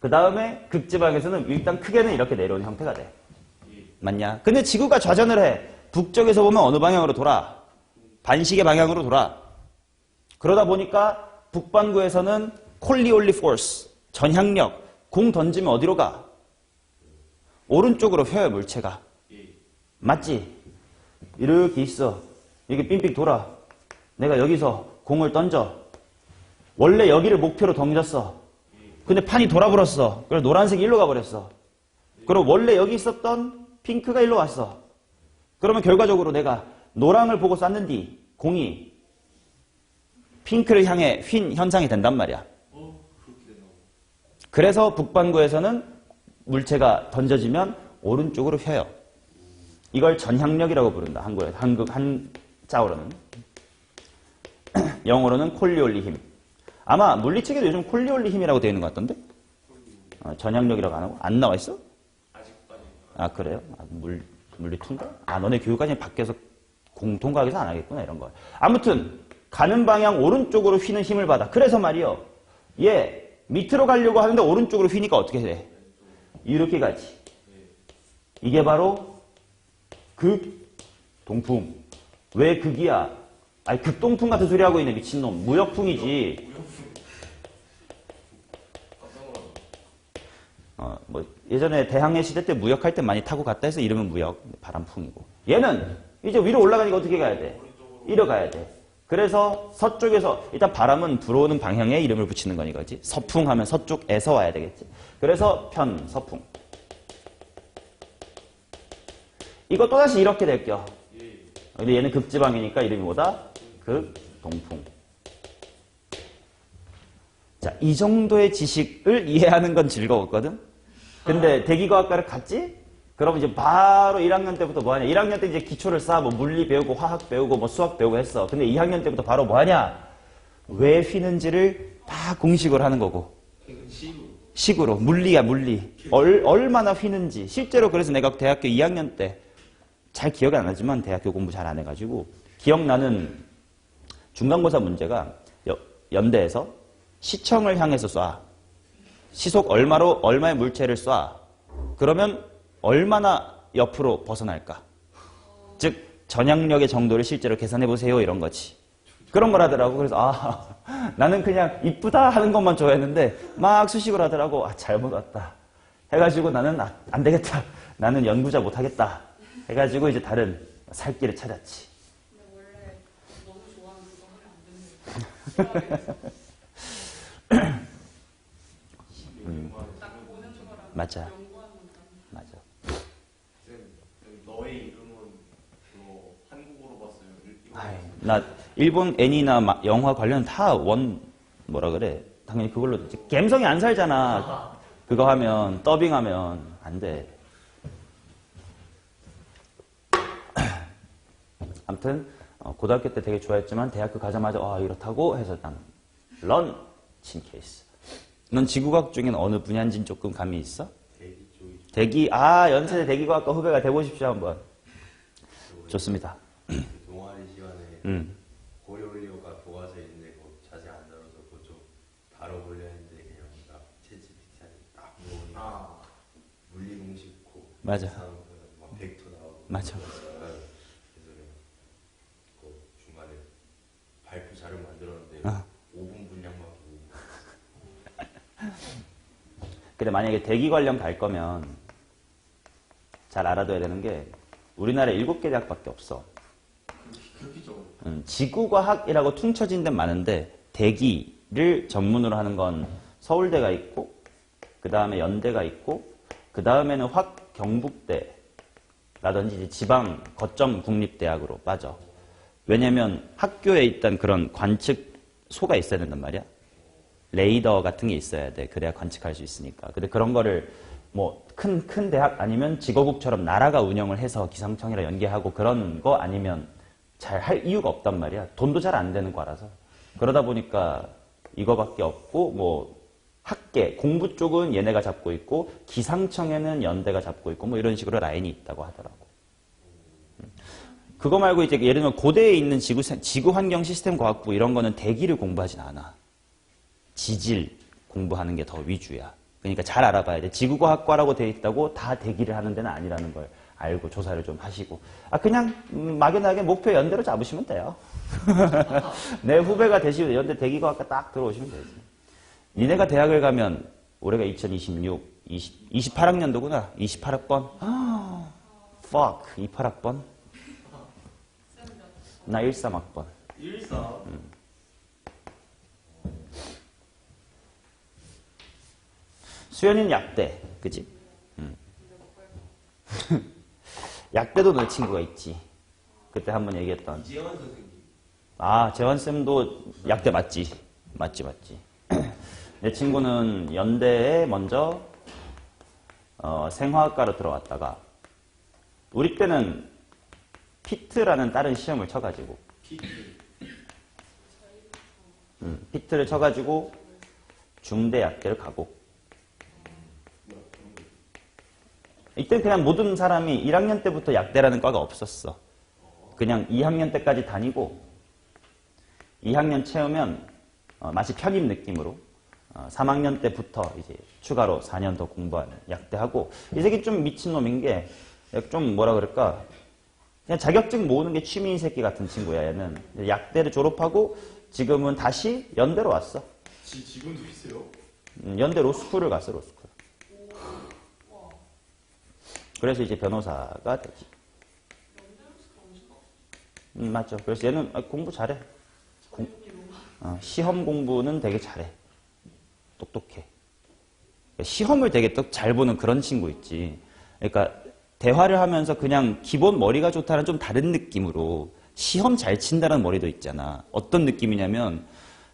S1: 그 다음에 극지방에서는 일단 크게는 이렇게 내려오는 형태가 돼. 맞냐? 근데 지구가 좌전을 해. 북쪽에서 보면 어느 방향으로 돌아? 반시계 방향으로 돌아. 그러다 보니까 북반구에서는 콜리올리 포스, 전향력, 공 던지면 어디로 가? 오른쪽으로 휘어요, 물체가. 맞지? 이렇게 있어. 이게 삥삥 돌아. 내가 여기서 공을 던져. 원래 여기를 목표로 던졌어. 근데 판이 돌아버렸어. 그래서 노란색이 일로 가버렸어. 그럼 원래 여기 있었던 핑크가 일로 왔어. 그러면 결과적으로 내가 노랑을 보고 쐈는데 공이 핑크를 향해 휜 현상이 된단 말이야. 그래서 북반구에서는 물체가 던져지면 오른쪽으로 휘어요. 이걸 전향력이라고 부른다. 한자어로는. 영어로는 콜리올리 힘. 아마 물리책에도 요즘 콜리올리 힘이라고 되어 있는 것 같던데? 전향력이라고 안 하고? 안 나와 있어?
S2: 아직까지.
S1: 아, 그래요? 물리 통과? 아, 너네 교육과정이 밖에서 공통과학에서 안 하겠구나, 이런 걸. 아무튼, 가는 방향 오른쪽으로 휘는 힘을 받아. 그래서 말이요. 얘, 밑으로 가려고 하는데 오른쪽으로 휘니까 어떻게 돼? 이렇게 가지. 이게 바로 극동풍. 왜 극이야? 아니, 극동풍 같은 소리 하고 있네, 미친놈. 무역풍이지. 뭐 예전에 대항해 시대 때 무역할 때 많이 타고 갔다 해서 이름은 무역, 바람풍이고. 얘는 이제 위로 올라가니까 어떻게 가야 돼? 이리 가야 돼. 그래서 서쪽에서 일단 바람은 불어오는 방향에 이름을 붙이는 거니 거지. 서풍하면 서쪽에서 와야 되겠지. 그래서 편, 서풍. 이거 또다시 이렇게 될게요. 근데 얘는 극지방이니까 이름이 뭐다? 극동풍. 자, 이 정도의 지식을 이해하는 건 즐거웠거든? 근데 대기과학과를 갔지? 그럼 이제 바로 1학년 때부터 뭐 하냐? 1학년 때 이제 기초를 쌓아. 뭐 물리 배우고, 화학 배우고, 뭐 수학 배우고 했어. 근데 2학년 때부터 바로 뭐 하냐? 왜 휘는지를 다 공식을 하는 거고. 식으로. 물리야, 물리. 얼마나 휘는지. 실제로 그래서 내가 대학교 2학년 때 잘 기억이 안 나지만 대학교 공부 잘 안 해가지고 기억나는 중간고사 문제가 연대에서 시청을 향해서 쏴. 시속 얼마의 물체를 쏴. 그러면 얼마나 옆으로 벗어날까? 즉 전향력의 정도를 실제로 계산해보세요, 이런 거지. 그런 걸 하더라고. 그래서 나는 그냥 이쁘다 하는 것만 좋아했는데 막 수식을 하더라고. 잘못 왔다 해가지고 나는 안 되겠다, 나는 연구자 못하겠다 해가지고 이제 다른 살 길을 찾았지.
S3: 근데 원래 너무 좋아하는 그거 하면 안 되는 거야. 딱 보는 거랑
S1: 맞아.
S3: 연구하는 거랑.
S1: 맞아.
S2: 너의 이름은 그거 한국어로 봤어요.
S1: 아이, 나 일본 애니나 영화 관련 다 뭐라 그래. 당연히 그걸로 감성이 안 살잖아. 그거 하면 더빙하면 안 돼. 아무튼 고등학교 때 되게 좋아했지만 대학교 가자마자 이렇다고 해서 난 런 친 케이스. 넌 지구과학 중에는 어느 분야인지는 조금 감이 있어?
S2: 대기 쪽이
S1: 대기, 연세대 대기과학과 후배가 돼보십시오, 한번. 좋습니다.
S4: 동아리 시간에 고려올리오가 교과서에 있는데 그거 자세히 안 다뤄서 그거 좀 다뤄보려 했는데 그냥 나 챗GPT한테 딱 물어보니까 물리 공식 고
S1: 맞아.
S4: 막 벡터 나오고
S1: 맞아.
S4: 그래서 그냥 그 중간에 발표 자료 만들었는데 5분 분량만 보고
S1: 근데 만약에 대기 관련 갈 거면 잘 알아둬야 되는 게 우리나라에 7개 대학밖에 없어.
S2: 그렇게 적어.
S1: 지구과학이라고 퉁쳐진 데는 많은데 대기를 전문으로 하는 건 서울대가 있고 그 다음에 연대가 있고 그 다음에는 경북대라든지 이제 지방 거점 국립대학으로 빠져. 왜냐면 학교에 있던 그런 관측소가 있어야 된단 말이야. 레이더 같은 게 있어야 돼. 그래야 관측할 수 있으니까. 근데 그런 거를 뭐 큰 대학 아니면 직업국처럼 나라가 운영을 해서 기상청이랑 연계하고 그런 거 아니면 잘 할 이유가 없단 말이야. 돈도 잘 안 되는 거라서. 그러다 보니까 이거밖에 없고 뭐 학계, 공부 쪽은 얘네가 잡고 있고 기상청에는 연대가 잡고 있고 뭐 이런 식으로 라인이 있다고 하더라고. 그거 말고 이제 예를 들면 고대에 있는 지구환경 시스템과학부 이런 거는 대기를 공부하진 않아. 지질 공부하는 게 더 위주야. 그러니까 잘 알아봐야 돼. 지구과학과라고 돼 있다고 다 대기를 하는 데는 아니라는 걸 알고 조사를 좀 하시고. 그냥 막연하게 목표 연대로 잡으시면 돼요. 내 후배가 되시면 연대 대기과학과 딱 들어오시면 되지. 니네가 대학을 가면 올해가 2026, 28학년도구나. 28학번. fuck, 28학번. 나 13학번.
S2: 13.
S1: 수연이는 약대, 그치? 약대도 너 친구가 있지. 그때 한번 얘기했던.
S2: 지혜원 선생님.
S1: 재환쌤도 약대 맞지? 맞지. 내 친구는 연대에 먼저 생화학과로 들어왔다가 우리 때는 피트라는 다른 시험을 쳐가지고 피트를 쳐가지고 중대 약대를 가고 이때 그냥 모든 사람이 1학년 때부터 약대라는 과가 없었어. 그냥 2학년 때까지 다니고 2학년 채우면 마치 편입 느낌으로 3학년 때부터 이제 추가로 4년 더 공부하는 약대하고 이 새끼 좀 미친놈인 게 좀 뭐라 그럴까 그냥 자격증 모으는 게 취미인 새끼 같은 친구야. 얘는 약대를 졸업하고 지금은 다시 연대로 왔어.
S2: 지금도 있어요?
S1: 연대 로스쿨을 갔어. 로스쿨. 그래서 이제 변호사가 되지. 맞죠. 그래서 얘는 공부 잘해. 시험 공부는 되게 잘해. 똑똑해. 시험을 되게 잘 보는 그런 친구 있지. 그러니까 대화를 하면서 그냥 기본 머리가 좋다는 좀 다른 느낌으로 시험 잘 친다는 머리도 있잖아. 어떤 느낌이냐면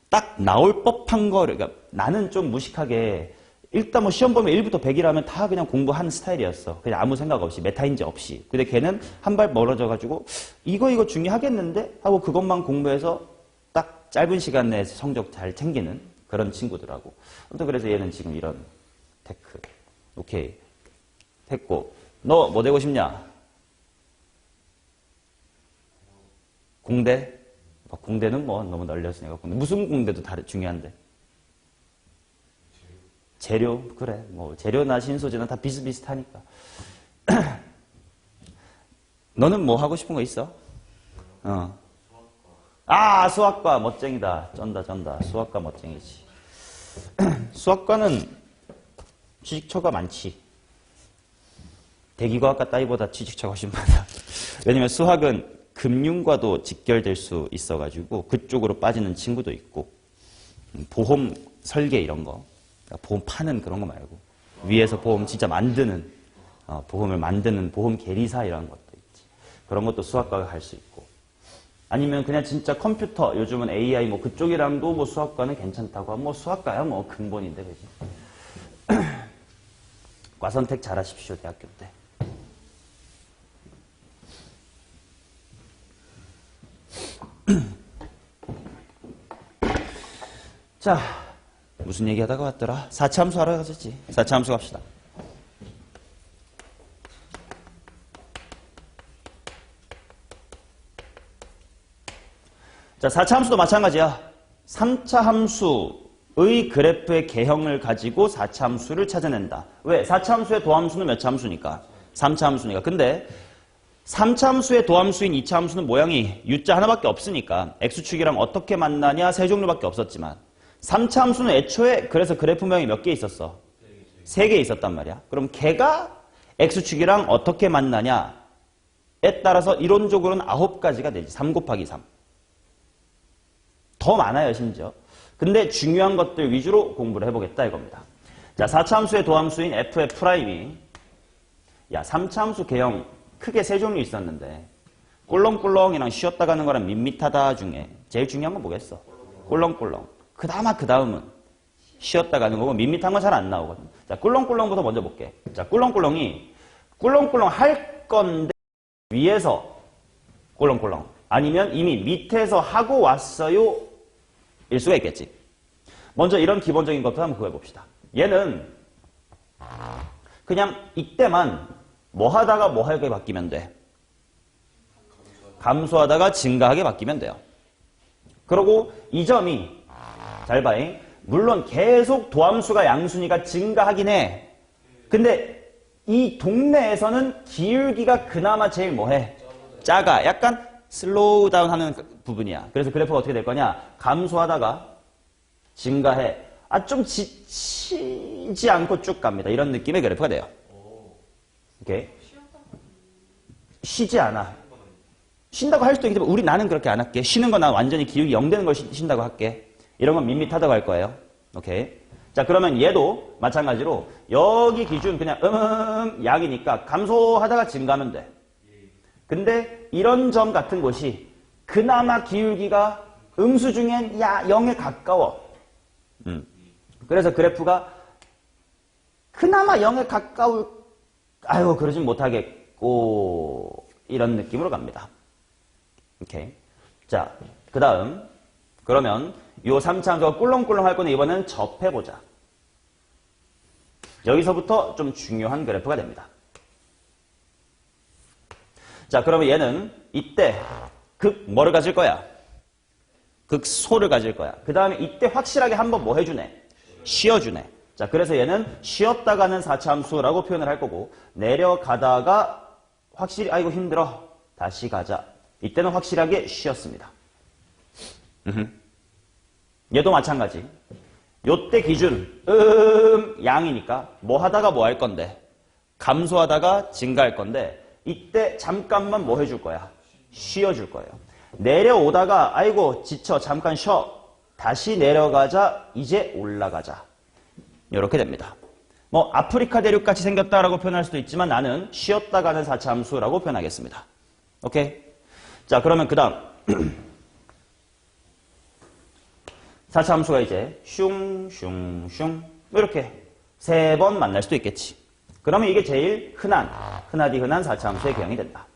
S1: 딱 나올 법한 거, 그러니까 나는 좀 무식하게 일단 뭐 시험 보면 1부터 100이라면 다 그냥 공부하는 스타일이었어. 그냥 아무 생각 없이, 메타인지 없이. 근데 걔는 한 발 멀어져가지고 이거 중요하겠는데? 하고 그것만 공부해서 딱 짧은 시간 내에 성적 잘 챙기는 그런 친구더라고. 아무튼 그래서 얘는 지금 이런 테크. 오케이. 됐고. 너 뭐 되고 싶냐? 공대? 공대는 뭐 너무 널렸으니까. 무슨 공대도 중요한데. 재료? 그래. 뭐 재료나 신소재나 다 비슷비슷하니까. 너는 뭐 하고 싶은 거 있어? 수학과 멋쟁이다. 쩐다. 수학과 멋쟁이지. 수학과는 취직처가 많지. 대기과학과 따위보다 취직처가 훨씬 많아. 왜냐면 수학은 금융과도 직결될 수 있어가지고 그쪽으로 빠지는 친구도 있고 보험 설계 이런 거 보험 파는 그런 거 말고 위에서 보험 진짜 만드는 보험을 만드는 보험 계리사 이런 것도 있지. 그런 것도 수학과가 할 수 있고 아니면 그냥 진짜 컴퓨터 요즘은 AI 뭐 그쪽이랑도 뭐 수학과는 괜찮다고 하면 뭐 수학과야 뭐 근본인데 그지. 과 선택 잘하십시오 대학교 때. 자, 무슨 얘기 하다가 왔더라? 4차 함수 하러 가셨지. 4차 함수 갑시다. 자, 4차 함수도 마찬가지야. 3차 함수의 그래프의 개형을 가지고 4차 함수를 찾아낸다. 왜? 4차 함수의 도함수는 몇 차 함수니까? 3차 함수니까. 근데 3차 함수의 도함수인 2차 함수는 모양이 U자 하나밖에 없으니까 X축이랑 어떻게 만나냐 세 종류밖에 없었지만 3차 함수는 애초에 그래서 그래프 모양이 몇 개 있었어? 3개 있었단 말이야. 그럼 걔가 X축이랑 어떻게 만나냐에 따라서 이론적으로는 9가지가 되지. 3 곱하기 3. 더 많아요 심지어. 근데 중요한 것들 위주로 공부를 해보겠다 이겁니다. 자, 4차 함수의 도함수인 f의 프라임이 3차 함수 개형 크게 세 종류 있었는데 꿀렁꿀렁이랑 쉬었다 가는 거랑 밋밋하다 중에 제일 중요한 건 뭐겠어? 꿀렁꿀렁. 그 다음은 쉬었다 가는 거고 밋밋한 건 잘 안 나오거든. 자, 꿀렁꿀렁부터 먼저 볼게. 자, 꿀렁꿀렁이 꿀렁꿀렁 할 건데 위에서 꿀렁꿀렁 아니면 이미 밑에서 하고 왔어요 일 수가 있겠지. 먼저 이런 기본적인 것부터 한번 구해봅시다. 얘는 그냥 이때만 뭐 하다가 뭐 하게 바뀌면 돼? 감소하다가 증가하게 바뀌면 돼요. 그리고 이 점이 잘 봐잉. 물론 계속 도함수가 양순위가 증가하긴 해. 근데 이 동네에서는 기울기가 그나마 제일 뭐해? 작아. 약간 슬로우 다운 하는 부분이야. 그래서 그래프가 어떻게 될 거냐? 감소하다가 증가해. 좀 지치지 않고 쭉 갑니다. 이런 느낌의 그래프가 돼요. 오케이? 쉬지 않아. 쉰다고 할 수도 있겠지만 나는 그렇게 안 할게. 쉬는 건 난 완전히 기울기 0 되는 걸 쉰다고 할게. 이런 건 밋밋하다고 할 거예요. 오케이? 자, 그러면 얘도 마찬가지로 여기 기준 그냥 양이니까 감소하다가 증가하면 돼. 근데 이런 점 같은 곳이 그나마 기울기가 음수 중엔 0에 가까워. 그래서 그래프가 그나마 0에 가까울, 그러진 못하겠고, 이런 느낌으로 갑니다. 오케이. 자, 그 다음. 그러면 요 3차함수가 꿀렁꿀렁 할 건데 이번에는 접해보자. 여기서부터 좀 중요한 그래프가 됩니다. 자, 그러면 얘는 이때 뭐를 가질 거야? 극소를 가질 거야. 그 다음에 이때 확실하게 한번 뭐 해주네? 쉬어주네. 자, 그래서 얘는 쉬었다 가는 4차함수라고 표현을 할 거고, 내려가다가 확실히 아이고 힘들어 다시 가자. 이때는 확실하게 쉬었습니다. 얘도 마찬가지. 요때 기준 양이니까 뭐 하다가 뭐 할 건데, 감소하다가 증가할 건데, 이때 잠깐만 뭐 해줄 거야? 쉬어줄 거예요. 내려오다가 아이고 지쳐 잠깐 쉬어. 다시 내려가자. 이제 올라가자. 이렇게 됩니다. 뭐 아프리카 대륙같이 생겼다라고 표현할 수도 있지만 나는 쉬었다 가는 4차함수라고 표현하겠습니다. 오케이? 자, 그러면 그 다음 4차함수가 이제 슝슝슝 이렇게 3번 만날 수도 있겠지. 그러면 이게 제일 흔하디 흔한 4차함수의 개형이 된다.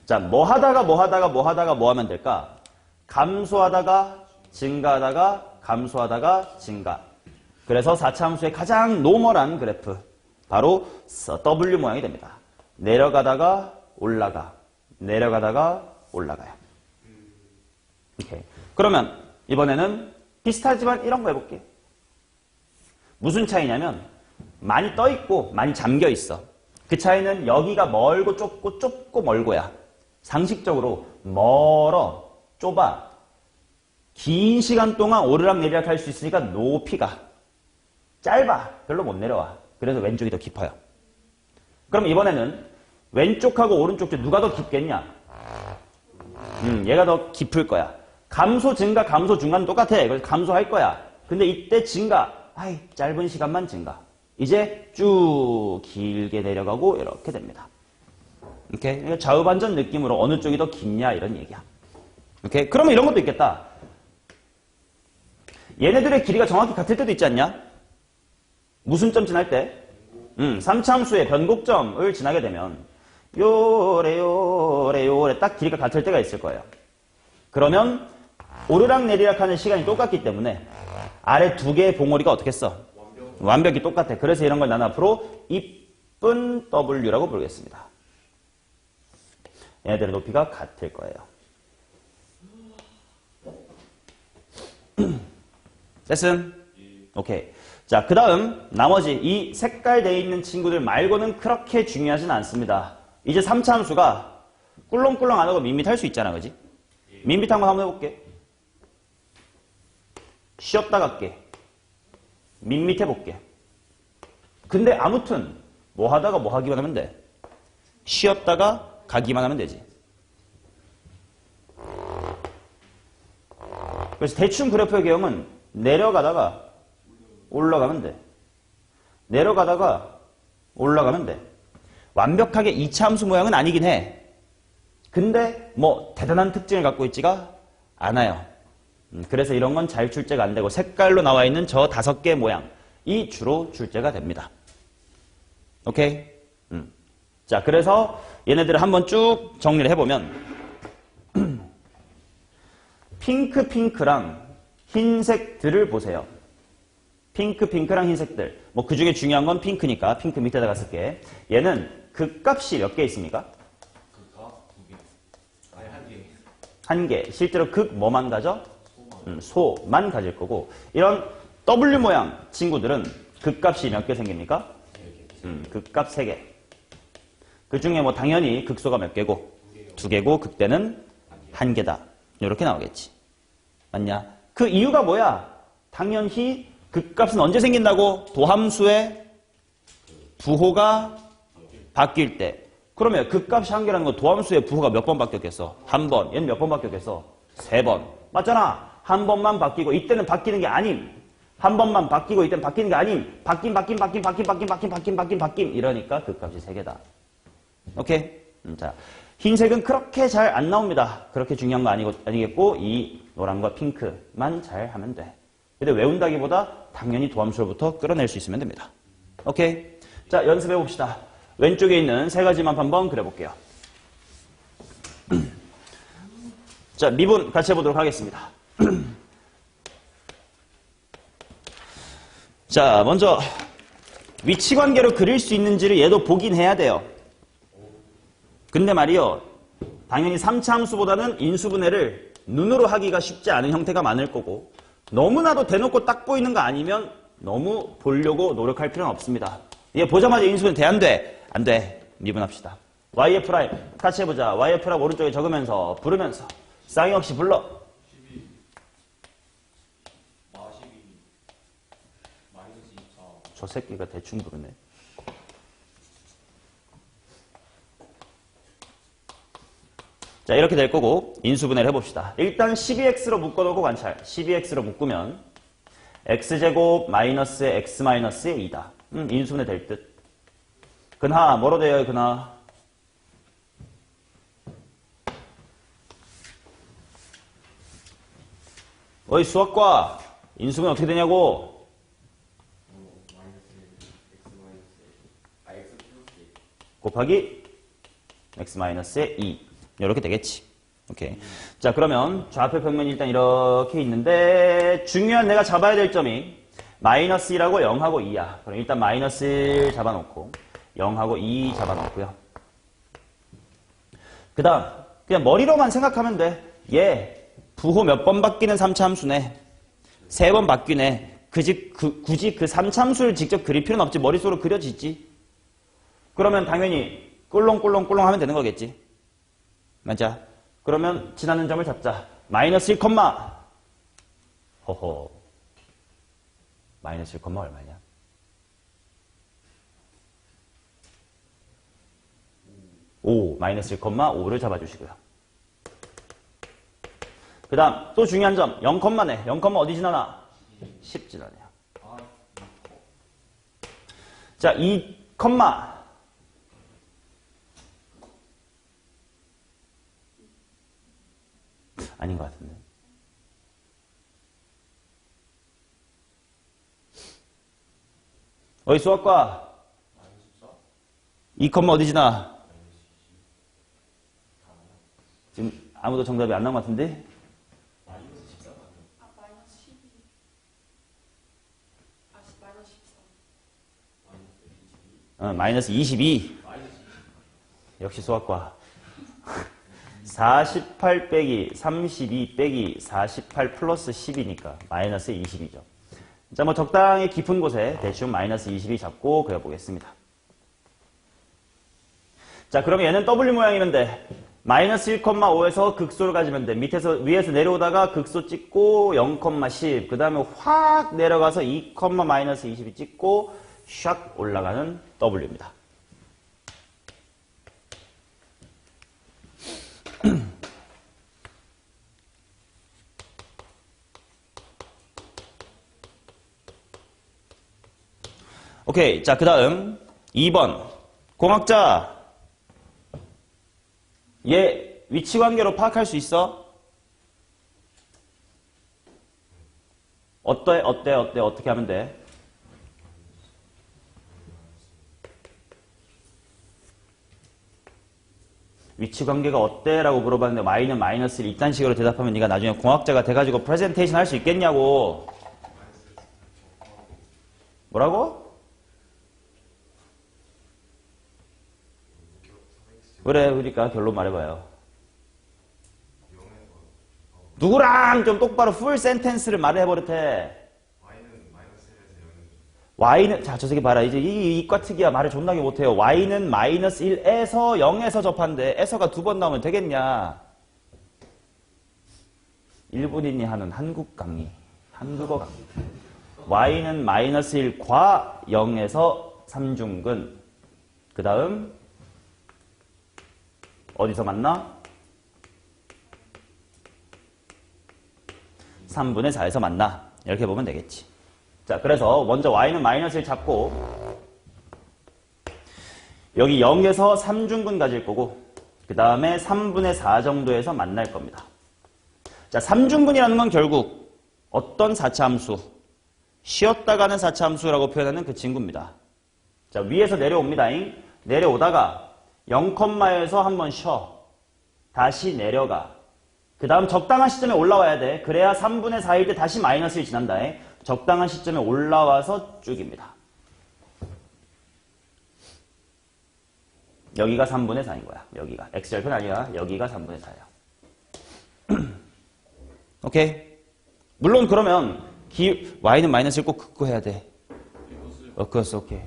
S1: 자, 뭐 하다가 뭐 하면 될까? 감소하다가 증가하다가 감소하다가 증가. 그래서 4차함수의 가장 노멀한 그래프 바로 W 모양이 됩니다. 내려가다가 올라가, 내려가다가 올라가요. 오케이. 그러면 이번에는 비슷하지만 이런 거 해볼게. 무슨 차이냐면 많이 떠 있고 많이 잠겨 있어. 그 차이는 여기가 멀고 좁고 좁고 멀고야. 상식적으로 멀어, 좁아. 긴 시간 동안 오르락내리락 할 수 있으니까 높이가 짧아. 별로 못 내려와. 그래서 왼쪽이 더 깊어요. 그럼 이번에는 왼쪽하고 오른쪽 중 누가 더 깊겠냐? 얘가 더 깊을 거야. 감소, 증가, 감소, 중간 똑같아. 그래서 감소할 거야. 근데 이때 증가. 짧은 시간만 증가. 이제 쭉 길게 내려가고 이렇게 됩니다. 오케이? 좌우반전 느낌으로 어느 쪽이 더 깊냐 이런 얘기야. 오케이? 그러면 이런 것도 있겠다. 얘네들의 길이가 정확히 같을 때도 있지 않냐? 무슨 점 지날 때? 3차함수의 변곡점을 지나게 되면 요래 딱 길이가 같을 때가 있을 거예요. 그러면 오르락내리락 하는 시간이 똑같기 때문에 아래 두 개의 봉오리가 어떻게 써? 완벽히 똑같아. 그래서 이런 걸 나는 앞으로 이쁜 W라고 부르겠습니다. 얘네들의 높이가 같을 거예요. 됐음? 오케이. 자, 그 다음 나머지 이 색깔 돼 있는 친구들 말고는 그렇게 중요하진 않습니다. 이제 3차함수가 꿀렁꿀렁 안 하고 밋밋할 수 있잖아. 그지? 밋밋한 거 한번 해볼게. 쉬었다 갈게. 밋밋해볼게. 근데 아무튼 뭐 하다가 뭐 하기만 하면 돼. 쉬었다가 가기만 하면 되지. 그래서 대충 그래프의 개형은 내려가다가 올라가면 돼. 내려가다가 올라가면 돼. 완벽하게 2차 함수 모양은 아니긴 해. 근데 뭐 대단한 특징을 갖고 있지가 않아요. 그래서 이런 건 잘 출제가 안 되고 색깔로 나와 있는 저 5개 모양이 주로 출제가 됩니다. 오케이? 자, 그래서 얘네들을 한번 쭉 정리를 해보면 핑크랑 흰색들을 보세요. 핑크랑 흰색들. 뭐 그 중에 중요한 건 핑크니까 핑크 밑에다가 쓸게. 얘는 극값이 몇 개 있습니까?
S2: 극값 2개. 아니 1개.
S1: 1개. 실제로 극 뭐만 가져? 소만 가질 거고. 이런 W 모양 친구들은 극값이 몇 개 생깁니까? 극값 3개. 그 중에 뭐 당연히 극소가 몇 개고? 2개고 극대는 1개다. 이렇게 나오겠지. 맞냐? 그 이유가 뭐야? 당연히 극값은 언제 생긴다고? 도함수의 부호가 바뀔 때. 그러면 극값이 1개라는 건 도함수의 부호가 몇 번 바뀌었겠어? 1번. 얘는 몇 번 바뀌었겠어? 3번. 맞잖아. 한 번만 바뀌고 이때는 바뀌는 게 아님. 한 번만 바뀌고 이때는 바뀌는 게 아님. 바뀐 이러니까 극값이 3개다. 오케이? 자, 흰색은 그렇게 잘 안 나옵니다. 그렇게 중요한 거 아니겠고 이 노란과 핑크만 잘 하면 돼. 근데 외운다기보다 당연히 도함수로부터 끌어낼 수 있으면 됩니다. 오케이? 자, 연습해 봅시다. 왼쪽에 있는 3가지만 한번 그려볼게요. 자, 미분 같이 해보도록 하겠습니다. 자, 먼저 위치관계로 그릴 수 있는지를 얘도 보긴 해야 돼요. 근데 말이요, 당연히 3차 함수보다는 인수분해를 눈으로 하기가 쉽지 않은 형태가 많을 거고 너무나도 대놓고 딱 보이는 거 아니면 너무 보려고 노력할 필요는 없습니다. 얘 보자마자 인수분해 돼? 안 돼? 안 돼. 미분합시다. YF' 같이 해보자. YF' 오른쪽에 적으면서 부르면서 쌍이 없이 불러.
S2: 12 마십이 마이너스 24
S1: 저 새끼가 대충 부르네. 자, 이렇게 될 거고 인수분해를 해봅시다. 일단 12x로 묶어놓고 관찰. 12x로 묶으면 x제곱 마이너스의 x 마이너스의 2다. 인수분해 될 듯. 근하 뭐로 돼요? 근하 어이 수학과 인수분해 어떻게 되냐고. 곱하기 x 마이너스의 2 이렇게 되겠지. 오케이. 자, 그러면 좌표 평면이 일단 이렇게 있는데 중요한 내가 잡아야 될 점이 마이너스 1하고 0하고 2야. 그럼 일단 마이너스 1 잡아놓고 0하고 2 잡아놓고요. 그 다음 그냥 머리로만 생각하면 돼. 얘 부호 몇 번 바뀌는 3차 함수네. 3번 바뀌네. 굳이 그 3차 함수를 직접 그릴 필요는 없지. 머릿속으로 그려지지. 그러면 당연히 꿀렁꿀렁꿀렁 하면 되는 거겠지. 맞아. 그러면 지나는 점을 잡자. 마이너스 1, 허허. 마이너스 1, 얼마냐? 5, 마이너스 1,5를 잡아주시고요. 그 다음 또 중요한 점 0,네. 0, 어디 지나나? 10 지나네요. 자, 2, 아닌 것 같은데. 2, 수학과 2, 어디 지나? 지금 아무도 정답이 안 나온 것 같은데?
S3: 마이너스 12. 마이너스 14.
S1: 마이너스 22. 역시 수학과. 48 빼기 32 빼기 48 플러스 10이니까 마이너스 20이죠. 자, 뭐 적당히 깊은 곳에 대충 마이너스 20이 잡고 그려보겠습니다. 자, 그러면 얘는 W 모양이는데 마이너스 1,5에서 극소를 가지면 돼. 위에서 내려오다가 극소 찍고 0,10. 그 다음에 확 내려가서 2, 마이너스 20이 찍고 샥 올라가는 W입니다. 오케이. 자, 그 다음 2번. 공학자. 얘 위치관계로 파악할 수 있어? 어떻게 하면 돼? 위치관계가 어때? 라고 물어봤는데 y는 마이너스 1 이딴 식으로 대답하면 네가 나중에 공학자가 돼가지고 프레젠테이션 할 수 있겠냐고. 뭐라고? 그래, 그러니까 결론 말해봐요. 누구랑 좀 똑바로 풀 센텐스를 말해버릇해. y는, 자, 저 새끼 봐라. 이제 이 이과 특이야. 말을 존나게 못해요. y는 마이너스 1에서 0에서 접한데, 에서가 2번 나오면 되겠냐? 일본인이 하는 한국 강의, 한국어 강의. y는 마이너스 1과 0에서 3중근. 그 다음, 어디서 만나? 3분의 4에서 만나. 이렇게 보면 되겠지. 자, 그래서 먼저 y는 마이너스 1 잡고 여기 0에서 3중근 가질 거고 그 다음에 3분의 4 정도에서 만날 겁니다. 자, 3중근이라는 건 결국 어떤 4차 함수? 쉬었다 가는 4차 함수라고 표현하는 그 친구입니다. 자, 위에서 내려옵니다. 내려오다가 0,에서 한번 쉬어. 다시 내려가. 그 다음 적당한 시점에 올라와야 돼. 그래야 3분의 4일 때 다시 마이너스 1 지난다. 적당한 시점에 올라와서 쭉입니다. 여기가 3분의 4인 거야. 여기가. x절편 아니야. 여기가 3분의 4야. 오케이? 물론 그러면 y는 마이너스 1 꼭 긋고 해야 돼. 그것은 오케이.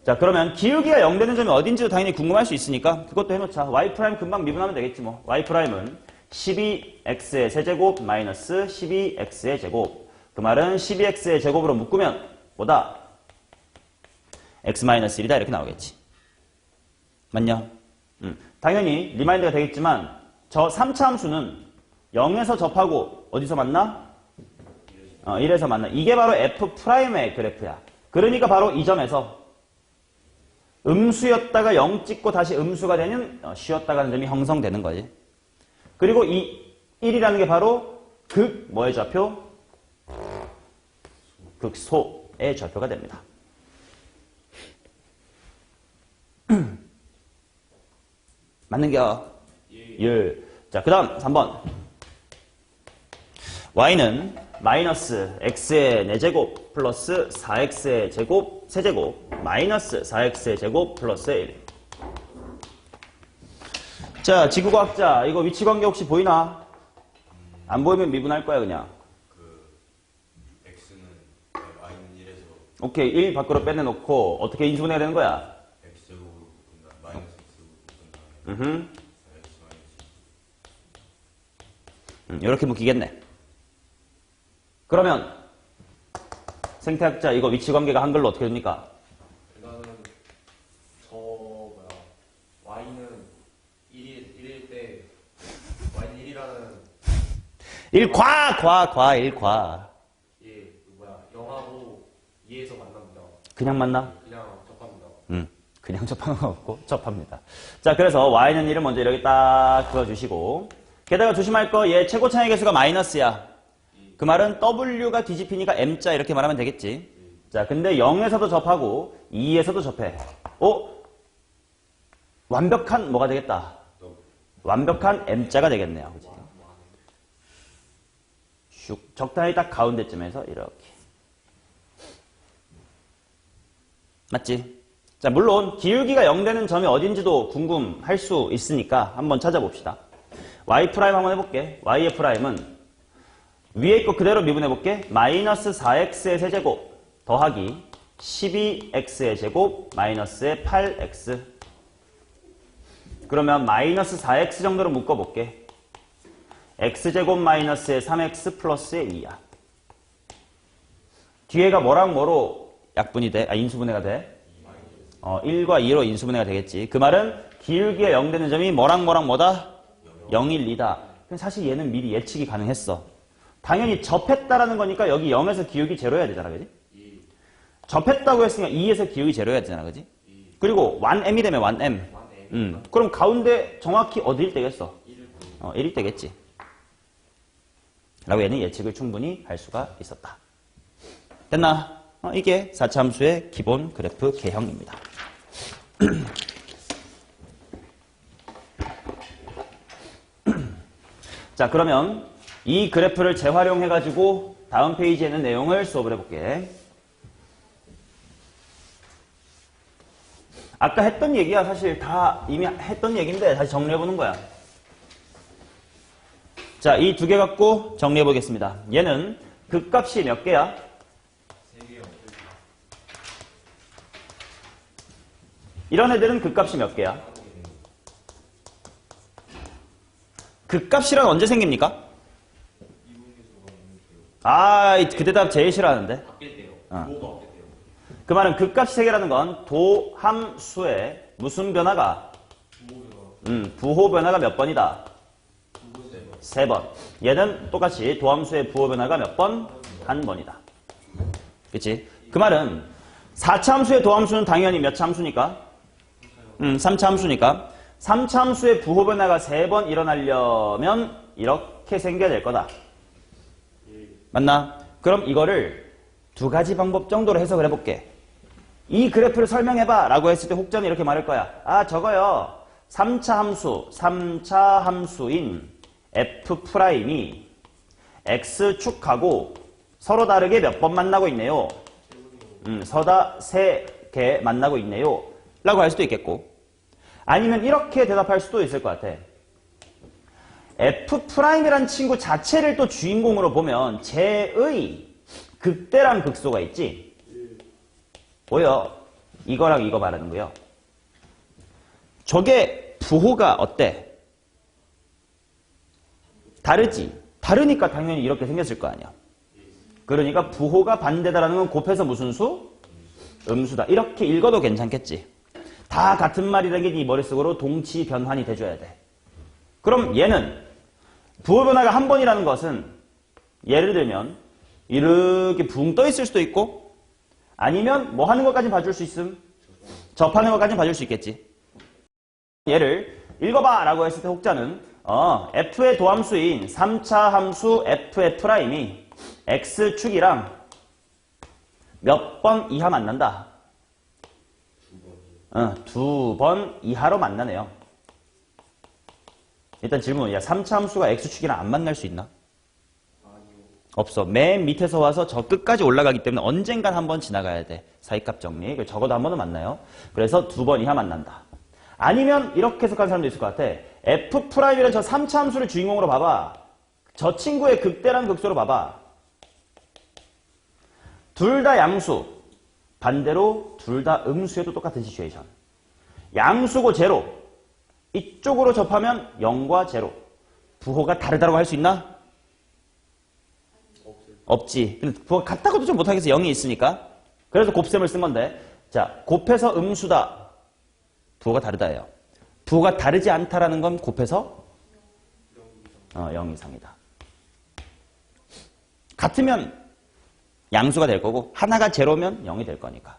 S1: 자, 그러면 기울기가 0 되는 점이 어딘지도 당연히 궁금할 수 있으니까 그것도 해놓자. y' 금방 미분하면 되겠지 뭐. y'은 12x의 세제곱 마이너스 12x의 제곱. 그 말은 12x의 제곱으로 묶으면 뭐다? x-1이다 이렇게 나오겠지. 맞냐? 당연히 리마인드가 되겠지만 저 3차 함수는 0에서 접하고 어디서 만나? 1에서 만나. 이게 바로 f'의 그래프야. 그러니까 바로 이 점에서 음수였다가 0 찍고 다시 음수가 되는 쉬었다가 하는 점이 형성되는 거지. 그리고 이 1이라는 게 바로 뭐의 좌표? 극소의 좌표가 됩니다. 맞는겨? 예. 자, 그 다음 3번. y는 마이너스 x의 4제곱 플러스 4x의 제곱 세제곱 마이너스 4x의 제곱 플러스 1. 자, 지구과학자 이거 위치관계 혹시 보이나? 안 보이면 미분할 거야 그냥.
S4: x는 y는 1에서
S1: 오케이, 1 밖으로 빼내놓고 어떻게 인수분해가 되는 거야?
S4: x제곱으로 묶은다. 마이너스 x제곱으로 묶은다. x 마이너스
S1: 이렇게 묶이겠네. 그러면 생태학자 이거 위치관계가 한글로 어떻게 됩니까?
S2: 일단은 y는 1일 때 y는 1이라는
S1: 1과
S2: 0하고 2에서 만납니다.
S1: 그냥 만나?
S2: 그냥 접합니다.
S1: 그냥 접하는 거 없고 접합니다. 자, 그래서 y는 1을 먼저 이렇게 딱 그어주시고 게다가 조심할 거 얘 최고차의 개수가 마이너스야. 그 말은 w가 뒤집히니까 m자 이렇게 말하면 되겠지. 자, 근데 0에서도 접하고 2에서도 접해. 완벽한 뭐가 되겠다? 완벽한 m자가 되겠네요. 그치? 슉 적당히 딱 가운데쯤에서 이렇게. 맞지? 자, 물론 기울기가 0 되는 점이 어딘지도 궁금할 수 있으니까 한번 찾아봅시다. y' 한번 해볼게. y의 프라임은 위에 거 그대로 미분해볼게. 마이너스 4x의 세제곱 더하기 12x의 제곱 마이너스의 8x. 그러면 마이너스 4x 정도로 묶어볼게. x제곱 마이너스의 3x 플러스의 2야. 뒤에가 뭐랑 뭐로 약분이 돼? 인수분해가 돼? 1과 2로 인수분해가 되겠지. 그 말은 기울기가 0 되는 점이 뭐랑 뭐다? 0, 1, 2다. 사실 얘는 미리 예측이 가능했어. 당연히 접했다라는 거니까 여기 0에서 기울기 제로여야 되잖아, 그지? 접했다고 했으니까 2에서 기울기 제로여야 되잖아, 그지? 그리고 1m이 되면 1m. 그럼 가운데 정확히 어디일 때겠어? 1일 때겠지. 라고 얘는 예측을 충분히 할 수가 있었다. 됐나? 이게 4차 함수의 기본 그래프 개형입니다. 자, 그러면 이 그래프를 재활용해가지고 다음 페이지에 있는 내용을 수업을 해볼게. 아까 했던 얘기야. 사실 다 이미 했던 얘기인데 다시 정리해보는 거야. 자, 이 두 개 갖고 정리해보겠습니다. 얘는 극값이 몇 개야? 이런 애들은 극값이 몇 개야? 극값이란 언제 생깁니까? 아, 그 대답 제일 싫어하는데.
S2: 바뀔 때요.
S1: 어.
S2: 뭐가 바뀔 때요.
S1: 그 말은 극값이 3개라는 건 도함수의 무슨 변화가? 부호 변화가 몇 번이다? 3번. 얘는 똑같이 도함수의 부호 변화가 몇 번? 1번이다. 그치? 그 말은 4차 함수의 도함수는 당연히 몇 차 함수니까? 3차 함수니까 3차 함수의 부호 변화가 3번 일어나려면 이렇게 생겨야 될 거다. 맞나? 그럼 이거를 2가지 방법 정도로 해석을 해볼게. 이 그래프를 설명해봐 라고 했을 때 혹자는 이렇게 말할 거야. 아, 저거요. 3차 함수인 f'이 x축하고 서로 다르게 몇 번 만나고 있네요. 서다 3개 만나고 있네요. 라고 할 수도 있겠고. 아니면 이렇게 대답할 수도 있을 것 같아. f'이란 친구 자체를 또 주인공으로 보면 쟤의 극대랑 극소가 있지? 보여? 이거랑 이거 말하는 거요. 저게 부호가 어때? 다르지? 다르니까 당연히 이렇게 생겼을 거 아니야. 그러니까 부호가 반대다라는 건 곱해서 무슨 수? 음수다. 이렇게 읽어도 괜찮겠지. 다 같은 말이라는 게 네 머릿속으로 동치 변환이 돼줘야 돼. 그럼 얘는 부호 변화가 1번이라는 것은 예를 들면 이렇게 붕 떠 있을 수도 있고 아니면 뭐 하는 것까지 봐줄 수 있음? 접하는 것까지 봐줄 수 있겠지. 얘를 읽어봐 라고 했을 때 혹자는 f의 도함수인 3차 함수 f'이 x축이랑 몇 번 이하 만난다? 2번 이하로 만나네요. 일단 질문, 야 3차 함수가 x축이랑 안 만날 수 있나? 없어. 맨 밑에서 와서 저 끝까지 올라가기 때문에 언젠간 한번 지나가야 돼. 사이값 정리. 적어도 한 번은 만나요. 그래서 2번 이하 만난다. 아니면 이렇게 해석하는 사람도 있을 것 같아. f'이라는 저 3차 함수를 주인공으로 봐봐. 저 친구의 극대랑 극소로 봐봐. 둘 다 양수. 반대로 둘 다 음수에도 똑같은 시츄에이션. 양수고 제로. 이쪽으로 접하면 0과 제로. 부호가 다르다고 할 수 있나? 없지. 근데 부호가 같다고도 좀 못하겠어. 0이 있으니까. 그래서 곱셈을 쓴 건데. 자, 곱해서 음수다. 부호가 다르다예요. 부호가 다르지 않다라는 건 곱해서 0 이상이다. 같으면 양수가 될 거고 하나가 제로면 0이 될 거니까.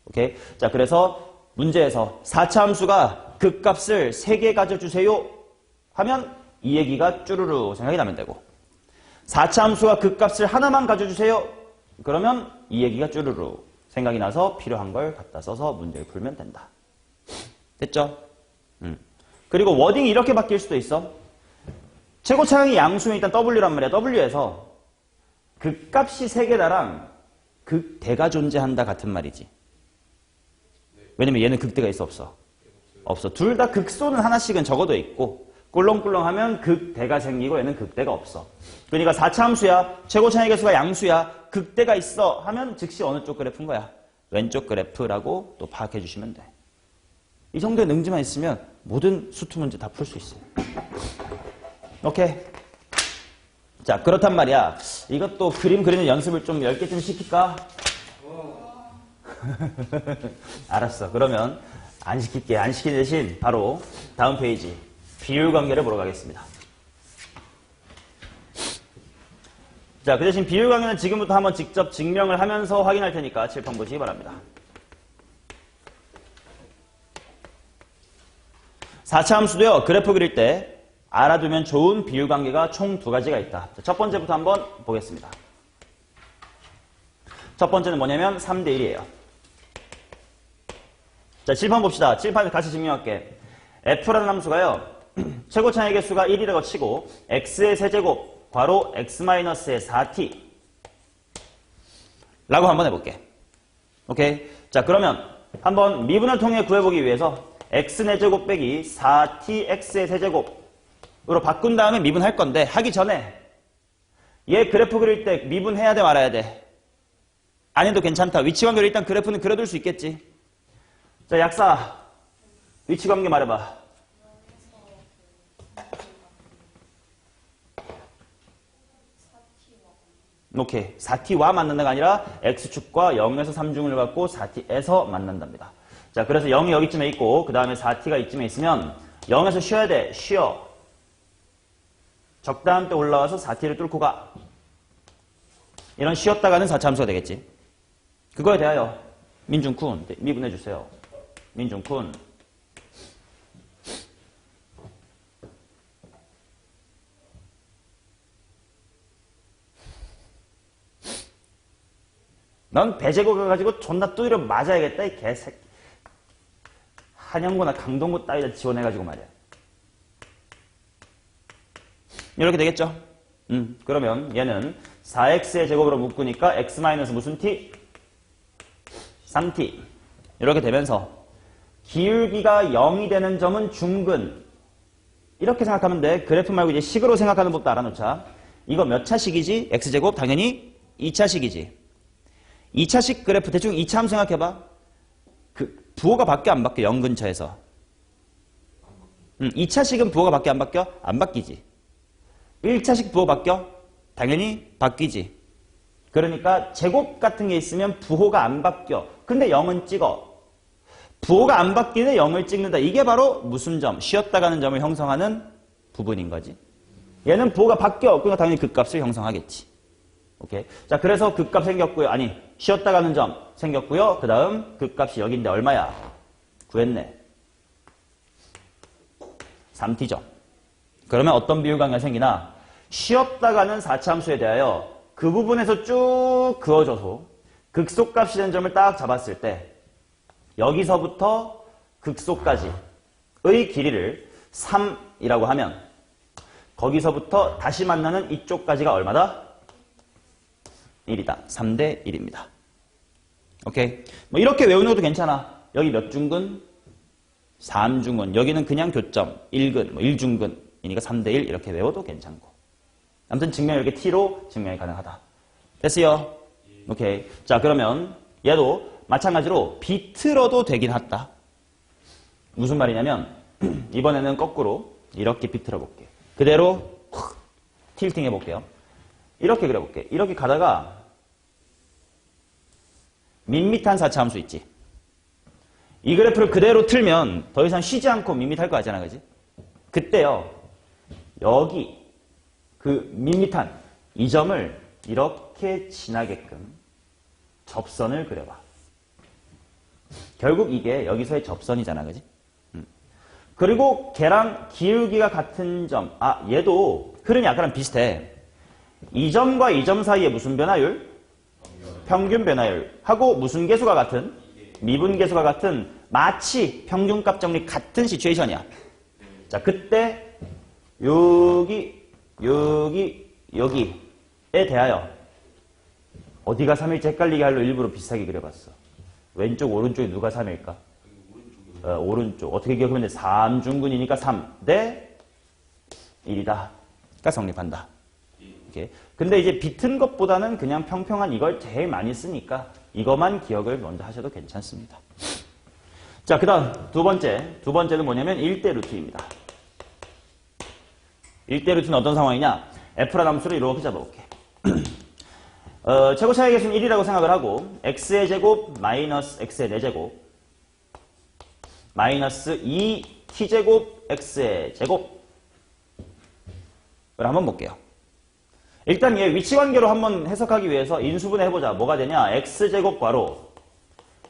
S1: 오케이? 자, 그래서 문제에서 4차 함수가 극값을 3개 가져주세요 하면 이 얘기가 쭈루루 생각이 나면 되고 4차 함수가 극값을 하나만 가져주세요 그러면 이 얘기가 쭈루루 생각이 나서 필요한 걸 갖다 써서 문제를 풀면 된다. 됐죠? 그리고 워딩이 이렇게 바뀔 수도 있어. 최고차항이 양수면 일단 W란 말이야. W에서 극값이 3개다랑 극대가 존재한다 같은 말이지. 왜냐면 얘는 극대가 있어 없어? 없어. 둘 다 극소는 하나씩은 적어도 있고 꿀렁꿀렁하면 극대가 생기고 얘는 극대가 없어. 그러니까 4차 함수야. 최고차항의 개수가 양수야. 극대가 있어 하면 즉시 어느 쪽 그래프인 거야? 왼쪽 그래프라고 또 파악해 주시면 돼. 이 정도의 능지만 있으면 모든 수투 문제 다 풀 수 있어요. 오케이. 자, 그렇단 말이야. 이것도 그림 그리는 연습을 좀 10개쯤 시킬까? 알았어. 그러면 안 시킬게. 안 시키는 대신 바로 다음 페이지 비율관계를 보러 가겠습니다. 자, 그 대신 비율관계는 지금부터 한번 직접 증명을 하면서 확인할 테니까 칠판 보시기 바랍니다. 4차 함수도요. 그래프 그릴 때 알아두면 좋은 비율관계가 총 2가지가 있다. 자, 첫 번째부터 한번 보겠습니다. 첫 번째는 뭐냐면 3대1이에요. 자, 칠판 봅시다. 칠판에서 같이 증명할게. f라는 함수가요. 최고차항의 개수가 1이라고 치고 x의 세제곱 괄호 x-의 4t 라고 한번 해볼게. 오케이? 자, 그러면 한번 미분을 통해 구해보기 위해서 x4제곱 빼기 4tx의 세제곱으로 바꾼 다음에 미분할 건데 하기 전에 얘 그래프 그릴 때 미분해야 돼 말아야 돼? 안 해도 괜찮다. 위치관계로 일단 그래프는 그려둘 수 있겠지. 자, 약사 위치관계 말해봐. 오케이. 4t와 만난다가 아니라 x축과 0에서 3중을 갖고 4t에서 만난답니다. 자, 그래서 0이 여기쯤에 있고 그 다음에 4t가 이쯤에 있으면 0에서 쉬어야 돼. 쉬어. 적당한 때 올라와서 4t를 뚫고 가. 이런 쉬었다가는 4차함수가 되겠지. 그거에 대하여 민중쿤 미분해 주세요. 민중쿤 넌 배제고 가가지고 존나 두드려 맞아야겠다 이 개새끼. 한영고나 강동구 따위다 지원해가지고 말이야. 이렇게 되겠죠? 그러면 얘는 4x의 제곱으로 묶으니까 x 마이너스 무슨 t? 3t. 이렇게 되면서 기울기가 0이 되는 점은 중근. 이렇게 생각하면 돼. 그래프 말고 이제 식으로 생각하는 법도 알아놓자. 이거 몇 차식이지? x제곱 당연히 2차식이지. 2차식 그래프 대충 2차 함수 생각해봐. 그 부호가 바뀌어 안 바뀌어? 0 근처에서. 2차식은 부호가 바뀌어 안 바뀌어? 안 바뀌지. 1차식 부호 바뀌어? 당연히 바뀌지. 그러니까 제곱 같은 게 있으면 부호가 안 바뀌어. 근데 0은 찍어. 부호가 안 바뀌는데 0을 찍는다. 이게 바로 무슨 점? 쉬었다 가는 점을 형성하는 부분인 거지. 얘는 부호가 바뀌어. 그러니까 당연히 그 값을 형성하겠지. 오케이. 자, 그래서 그 값 생겼고요. 아니, 쉬었다 가는 점 생겼고요. 그 다음 그 값이 여기인데 얼마야? 구했네. 3t죠. 그러면 어떤 비율관계가 생기나? 쉬었다 가는 4차 함수에 대하여 그 부분에서 쭉 그어줘서 극소값이 되는 점을 딱 잡았을 때 여기서부터 극소까지의 길이를 3이라고 하면 거기서부터 다시 만나는 이쪽까지가 얼마다? 1이다. 3대 1입니다. 오케이? 뭐 이렇게 외우는 것도 괜찮아. 여기 몇 중근? 3중근. 여기는 그냥 교점. 1근, 뭐 1중근이니까 3대 1 이렇게 외워도 괜찮고. 아무튼 증명 이렇게 t로 증명이 가능하다. 됐어요? 오케이. 자, 그러면 얘도 마찬가지로 비틀어도 되긴 하다. 무슨 말이냐면 이번에는 거꾸로 이렇게 비틀어 볼게. 그대로 틸팅 해볼게요. 이렇게 그려볼게. 이렇게 가다가 밋밋한 4차 함수 있지. 이 그래프를 그대로 틀면 더 이상 쉬지 않고 밋밋할 거 알잖아. 그지? 그때요. 여기 그 밋밋한 이 점을 이렇게 지나게끔 접선을 그려봐. 결국 이게 여기서의 접선이잖아. 그지? 그리고 걔랑 기울기가 같은 점. 아, 얘도 흐름이 아까랑 비슷해. 이 점과 이 점 사이에 무슨 변화율? 평균 변화율. 하고 무슨 계수가 같은? 미분 계수가 같은 마치 평균값 정리 같은 시츄에이션이야. 자, 그때 여기에 대하여 어디가 3일지 헷갈리게 하려 일부러 비슷하게 그려봤어. 왼쪽 오른쪽이 누가 3일까? 오른쪽. 어떻게 기억하면 돼? 3중근이니까 3 대 1이다. 가 성립한다. 오케이. 근데 이제 비튼 것보다는 그냥 평평한 이걸 제일 많이 쓰니까 이것만 기억을 먼저 하셔도 괜찮습니다. 자, 그 다음 두 번째는 뭐냐면 1대 루트입니다. 1대 루트는 어떤 상황이냐? f라는 함수를 이렇게 잡아볼게. 최고 차이 계수는 1이라고 생각을 하고 x의 제곱 마이너스 x의 4제곱 마이너스 2t제곱 x의 제곱 을 한번 볼게요. 일단 얘 위치관계로 한번 해석하기 위해서 인수분해 해보자. 뭐가 되냐? x제곱 괄호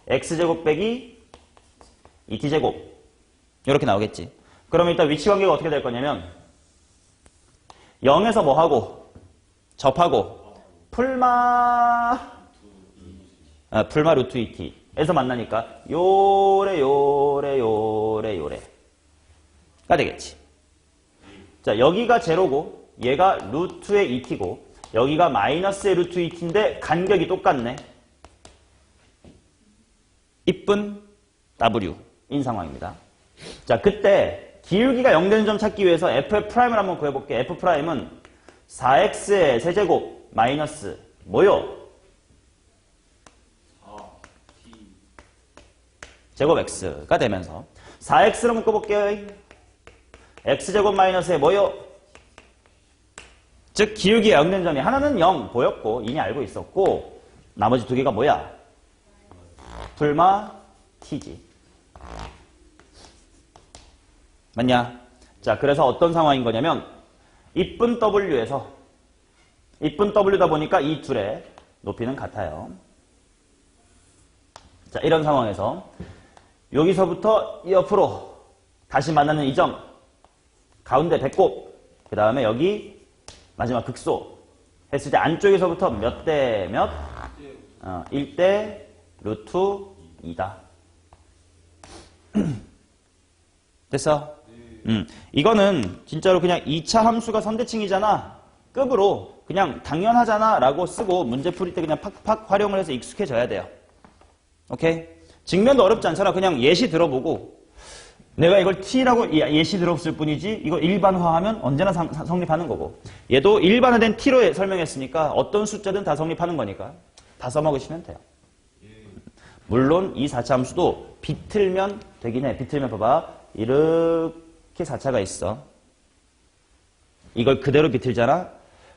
S1: x제곱 빼기 2t제곱 이렇게 나오겠지. 그러면 일단 위치관계가 어떻게 될 거냐면 0에서 뭐하고 접하고 풀마 루트 2t에서 만나니까 요래가 되겠지. 자, 여기가 제로고 얘가 루트의 2t고 여기가 마이너스의 루트 2t인데 간격이 똑같네. 이쁜 W인 상황입니다. 자, 그때 기울기가 0 되는 점 찾기 위해서 f'을 한번 구해볼게. f'은 4x의 세제곱 마이너스 뭐요? 제곱 x가 되면서 4x로 묶어볼게요. x제곱 마이너스에 뭐요? 즉 기울기의 역는 점이 하나는 0 보였고 이미 알고 있었고 나머지 두 개가 뭐야? 불마 t지. 맞냐? 자, 그래서 어떤 상황인 거냐면 이쁜 w에서 이쁜 w다 보니까 이 둘의 높이는 같아요. 자, 이런 상황에서 여기서부터 옆으로 다시 만나는 이 점 가운데 배꼽 그 다음에 여기 마지막 극소 했을 때 안쪽에서부터 몇 대 몇? 1대 루트 2다. 됐어? 이거는 진짜로 그냥 2차 함수가 선대칭이잖아. 급으로 그냥 당연하잖아 라고 쓰고 문제 풀이 때 그냥 팍팍 활용을 해서 익숙해져야 돼요. 오케이? 직면도 어렵지 않잖아. 그냥 예시 들어보고 내가 이걸 t라고 예시 들었을 뿐이지 이거 일반화하면 언제나 성립하는 거고 얘도 일반화된 t로 설명했으니까 어떤 숫자든 다 성립하는 거니까 다 써먹으시면 돼요. 물론 이 4차 함수도 비틀면 되긴 해. 비틀면 봐봐. 이렇게 4차가 있어. 이걸 그대로 비틀잖아?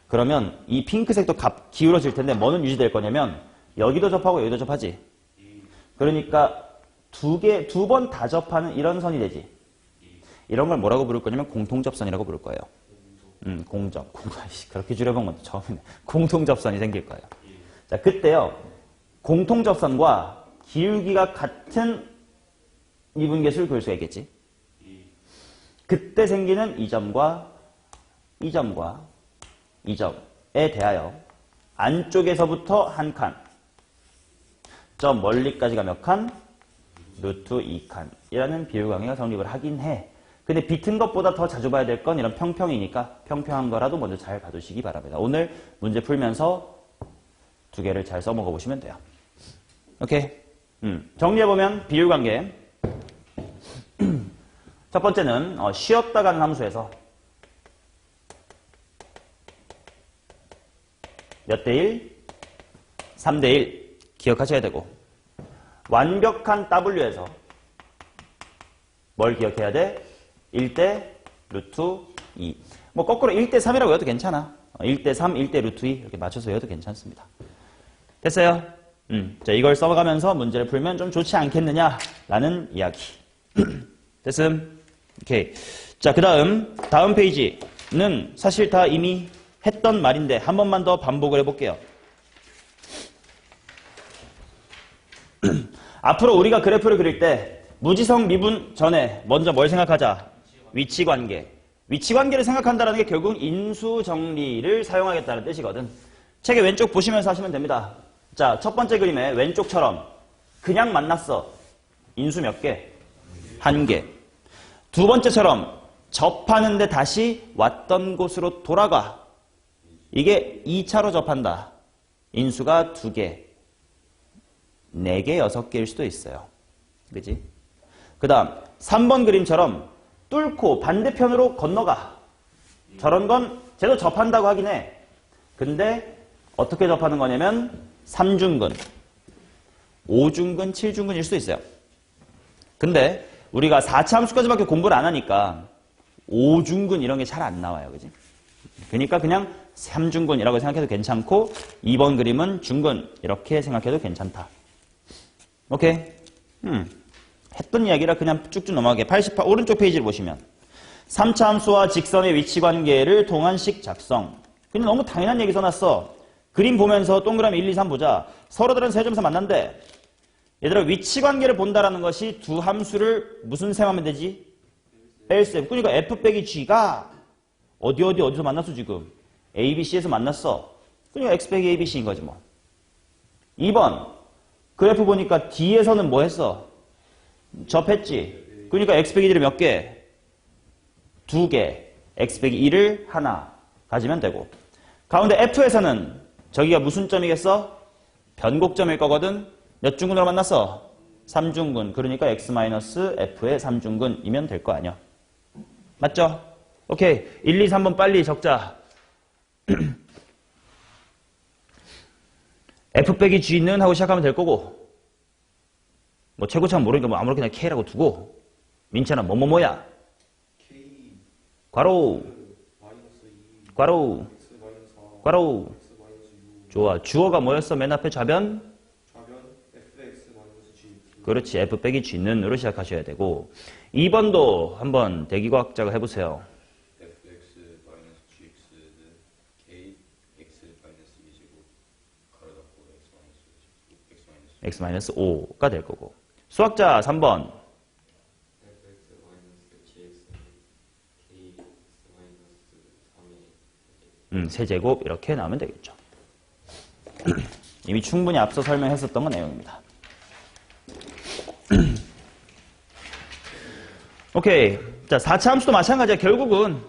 S1: 그러면 이 핑크색도 기울어질 텐데 뭐는 유지될 거냐면 여기도 접하고 여기도 접하지. 그러니까 두 번 다 접하는 이런 선이 되지. 이런 걸 뭐라고 부를 거냐면 공통접선이라고 부를 거예요. 그렇게 줄여본 건 처음이네. 공통접선이 생길 거예요. 자, 그때요. 공통접선과 기울기가 같은 미분계수를 그릴 수가 있겠지. 그때 생기는 이 점과 이 점과 이 점에 대하여 안쪽에서부터 한 칸, 저 멀리까지가 몇 칸? 루트 2칸이라는 비율관계가 성립을 하긴 해. 근데 비튼 것보다 더 자주 봐야 될 건 이런 평평이니까 평평한 거라도 먼저 잘 봐두시기 바랍니다. 오늘 문제 풀면서 두 개를 잘 써먹어 보시면 돼요. 오케이? 정리해보면 비율관계. 첫 번째는 쉬었다 가는 함수에서 몇 대 1? 3대 1 기억하셔야 되고 완벽한 W에서 뭘 기억해야 돼? 1대 루트 2. 뭐 거꾸로 1대 3이라고 외워도 괜찮아. 1대 3, 1대 루트 2 이렇게 맞춰서 외워도 괜찮습니다. 됐어요? 자, 이걸 써가면서 문제를 풀면 좀 좋지 않겠느냐라는 이야기. 됐음? 오케이. 자, 다음 페이지는 사실 다 이미 했던 말인데 한 번만 더 반복을 해볼게요. 앞으로 우리가 그래프를 그릴 때 무지성 미분 전에 먼저 뭘 생각하자? 위치관계. 위치관계를 생각한다는 게 결국 인수정리를 사용하겠다는 뜻이거든. 책의 왼쪽 보시면서 하시면 됩니다. 자, 첫 번째 그림에 왼쪽처럼 그냥 만났어. 인수 몇 개? 1개. 두 번째처럼 접하는데 다시 왔던 곳으로 돌아가. 이게 2차로 접한다. 인수가 2개. 4개, 6개일 수도 있어요. 그지? 그 다음 3번 그림처럼 뚫고 반대편으로 건너가. 저런 건 쟤도 접한다고 하긴 해. 근데 어떻게 접하는 거냐면 3중근, 5중근, 7중근일 수도 있어요. 근데 우리가 4차 함수까지밖에 공부를 안 하니까 5중근 이런 게 잘 안 나와요. 그지? 그러니까 그냥 3중근이라고 생각해도 괜찮고 2번 그림은 중근 이렇게 생각해도 괜찮다. 오케이? 했던 이야기라 그냥 쭉쭉 넘어가게. 88 오른쪽 페이지를 보시면 3차 함수와 직선의 위치관계를 통한식 작성. 그냥 너무 당연한 얘기 써놨어. 그림 보면서 동그라미 1, 2, 3 보자. 서로들은 세 점에서 만난대. 얘들아 위치관계를 본다라는 것이 두 함수를 무슨 셈하면 되지? 뺄셈. 그러니까 f 빼기 g가 어디서 만났어 지금? a, b, c에서 만났어. 그러니까 x 빼기 a, b, c인 거지 뭐. 2번 그래프 보니까 D에서는 뭐 했어? 접했지. 그러니까 x 빼기 1을 몇 개? 2개. x 빼기 1을 하나 가지면 되고. 가운데 F에서는 저기가 무슨 점이겠어? 변곡점일 거거든. 몇 중근으로 만났어? 3중근. 그러니까 x-f의 3중근이면 될 거 아니야. 맞죠? 오케이. 1, 2, 3번 빨리 적자. f 빼기 g는 하고 시작하면 될 거고 뭐 최고차는 모르니까 뭐 아무렇게나 k라고 두고 민찬아 뭐뭐뭐야.
S2: K
S1: 괄호
S2: 마이너스 2
S1: 괄호
S2: X 마이너스 4
S1: 괄호.
S2: X 마이너스 6
S1: 좋아. 주어가 뭐였어? 맨 앞에 좌변?
S2: 좌변 fx 마이너스 g
S1: 그렇지. f 빼기 g는으로 시작하셔야 되고 2번도 한번 대기과학자가 해보세요.
S4: fx 마이너스 gx는 k x 마이너스 2제곱 가로 닫고 x 마이너스
S1: x-5가 될 거고 수학자 3번
S3: fx 마이너스 gx는 k x 마이너스 3의
S1: 세제곱 이렇게 나오면 되겠죠. 이미 충분히 앞서 설명했었던 거 내용입니다. 오케이. 자, 4차 함수도 마찬가지야. 결국은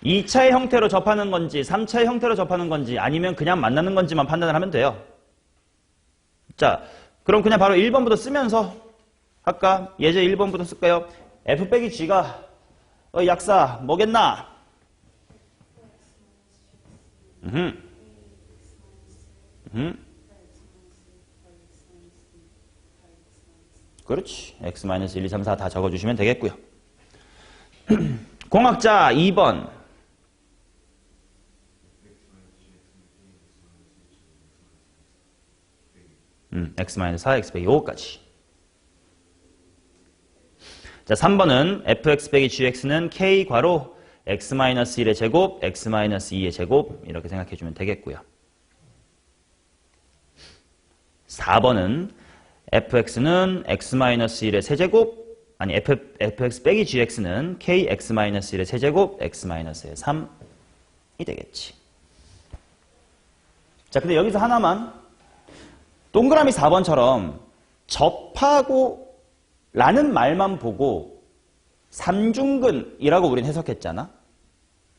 S1: 2차의 형태로 접하는 건지 3차의 형태로 접하는 건지 아니면 그냥 만나는 건지만 판단을 하면 돼요. 자, 그럼 그냥 바로 1번부터 쓰면서 할까? 예제 1번부터 쓸까요? f 빼기 g가 약사 뭐겠나? 그렇지. x-1, 2, 3, 4 다 적어주시면 되겠고요. 공학자 2번. x-4, x 빼기 5까지. 자, 3번은 fx 빼기 gx는 k 괄호 x-1의 제곱, x-2의 제곱 이렇게 생각해주면 되겠고요. 4번은 fx는 x-1의 세제곱, 아니 fx 빼기 gx는 kx-1의 세제곱, x-의 3이 되겠지. 자, 근데 여기서 하나만 동그라미 4번처럼 접하고 라는 말만 보고 삼중근이라고 우린 해석했잖아.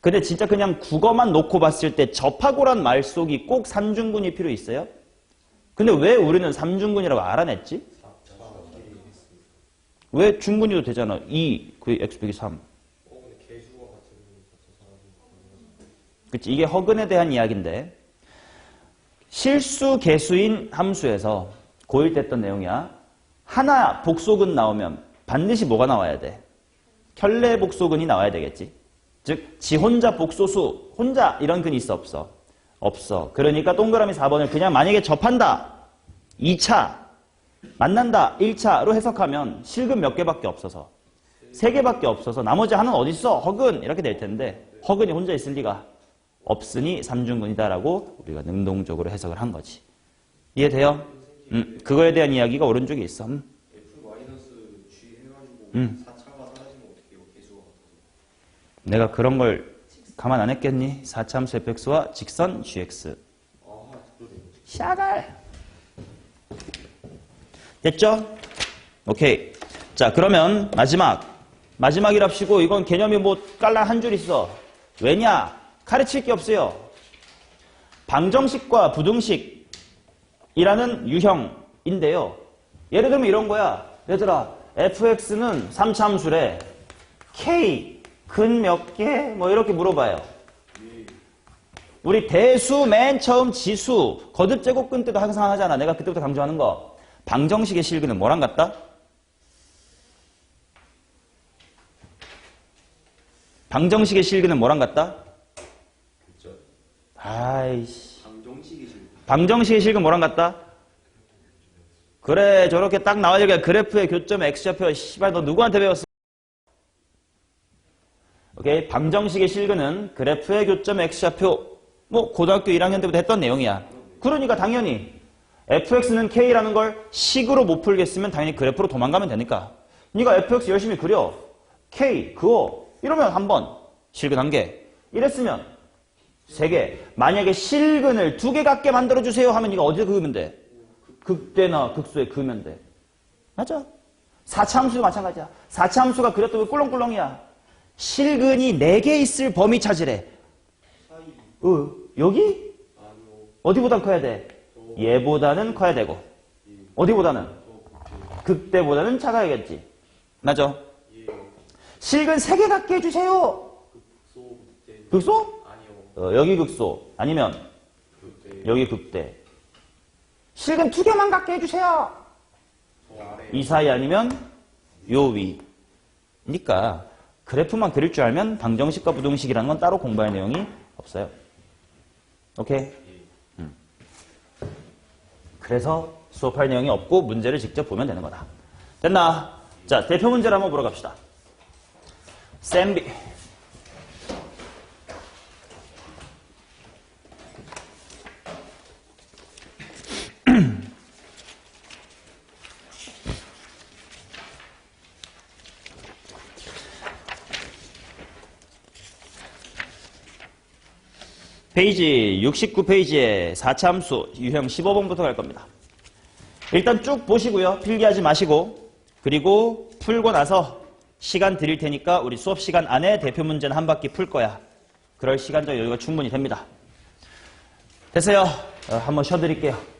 S1: 근데 진짜 그냥 국어만 놓고 봤을 때 접하고란 말 속이 꼭 삼중근이 필요 있어요? 근데 왜 우리는 삼중근이라고 알아냈지? 왜 중근이도 되잖아. 2, 그 x 빼기 3.
S2: 근데 개수가 같은
S1: 그치? 이게 허근에 대한 이야기인데 실수 개수인 함수에서 고1 때 했던 내용이야. 하나 복소근 나오면 반드시 뭐가 나와야 돼? 켤레 복소근이 나와야 되겠지. 즉, 지 혼자 복소수, 혼자 이런 근이 있어 없어? 없어. 그러니까 동그라미 4번을 그냥 만약에 접한다. 2차, 만난다. 1차로 해석하면 실근 몇 개밖에 없어서 3개밖에 없어서 나머지 하나는 어디 있어? 허근 이렇게 될 텐데 허근이 혼자 있을 리가 없으니 삼중근이다라고 우리가 능동적으로 해석을 한 거지. 이해돼요? 그거에 대한 이야기가 오른쪽에 있어.
S2: f 마이너스 g 해가지고 4차가 사라지면 어떻게 해요? 개수가 같아서
S1: 내가 그런 걸 가만 안 했겠니? 4차 함수 fx와 직선 gx.
S2: 그러네요.
S1: 샤갈. 됐죠? 오케이. 자, 그러면 마지막이랍시고 이건 개념이 뭐 깔라 한 줄 있어. 왜냐? 가르칠 게 없어요. 방정식과 부등식이라는 유형인데요. 예를 들면 이런 거야. 얘들아, fx는 3차 함수래. k 근 몇 개? 뭐 이렇게 물어봐요. 우리 대수 맨 처음 지수 거듭 제곱근 때도 항상 하잖아. 내가 그때부터 강조하는 거. 방정식의 실근은 뭐랑 같다? 방정식의 실근은 뭐랑 같다?
S4: 그죠?
S1: 아이씨.
S2: 방정식이 지금
S1: 방정식의 실근 뭐랑 같다? 그래, 저렇게 딱 나와야 될 그래프의 교점 x좌표. 씨발, 너 누구한테 배웠어? 오케이. 방정식의 실근은 그래프의 교점 x좌표. 뭐 고등학교 1학년 때부터 했던 내용이야. 그러니까 당연히 fx는 k라는 걸 식으로 못 풀겠으면 당연히 그래프로 도망가면 되니까. 네가 fx 열심히 그려. k 그어. 이러면 한 번. 실근 1개. 이랬으면 3개. 만약에 실근을 2개 갖게 만들어주세요 하면 이거 어디에 그으면 돼? 극대나 극소에 그으면 돼. 맞아. 4차 함수도 마찬가지야. 4차 함수가 그렸던 게 꿀렁꿀렁이야. 실근이 4개 있을 범위 찾으래. 여기?
S2: 아니요.
S1: 어디보단 커야 돼? 얘보다는 커야 되고. 어디보다는? 극대보다는 작아야겠지. 맞아. 실근 3개 갖게 해주세요.
S2: 극소 그때
S1: 극소?
S2: 아니요.
S1: 여기 극소. 아니면
S2: 그때
S1: 여기 극대. 실근 2개만 갖게 해주세요.
S2: 저 아래
S1: 이 사이 아니면 요 위. 그러니까 그래프만 그릴 줄 알면 방정식과 부등식이라는 건 따로 공부할 내용이 없어요. 오케이? 그래서 수업할 내용이 없고 문제를 직접 보면 되는 거다. 됐나? 자, 대표 문제를 한번 보러 갑시다. 쌤비. 페이지 69페이지에 4차 함수 유형 15번부터 갈 겁니다. 일단 쭉 보시고요. 필기하지 마시고 그리고 풀고 나서 시간 드릴 테니까 우리 수업 시간 안에 대표 문제는 한 바퀴 풀 거야. 그럴 시간적 여유가 충분히 됩니다. 됐어요. 한번 쉬어드릴게요.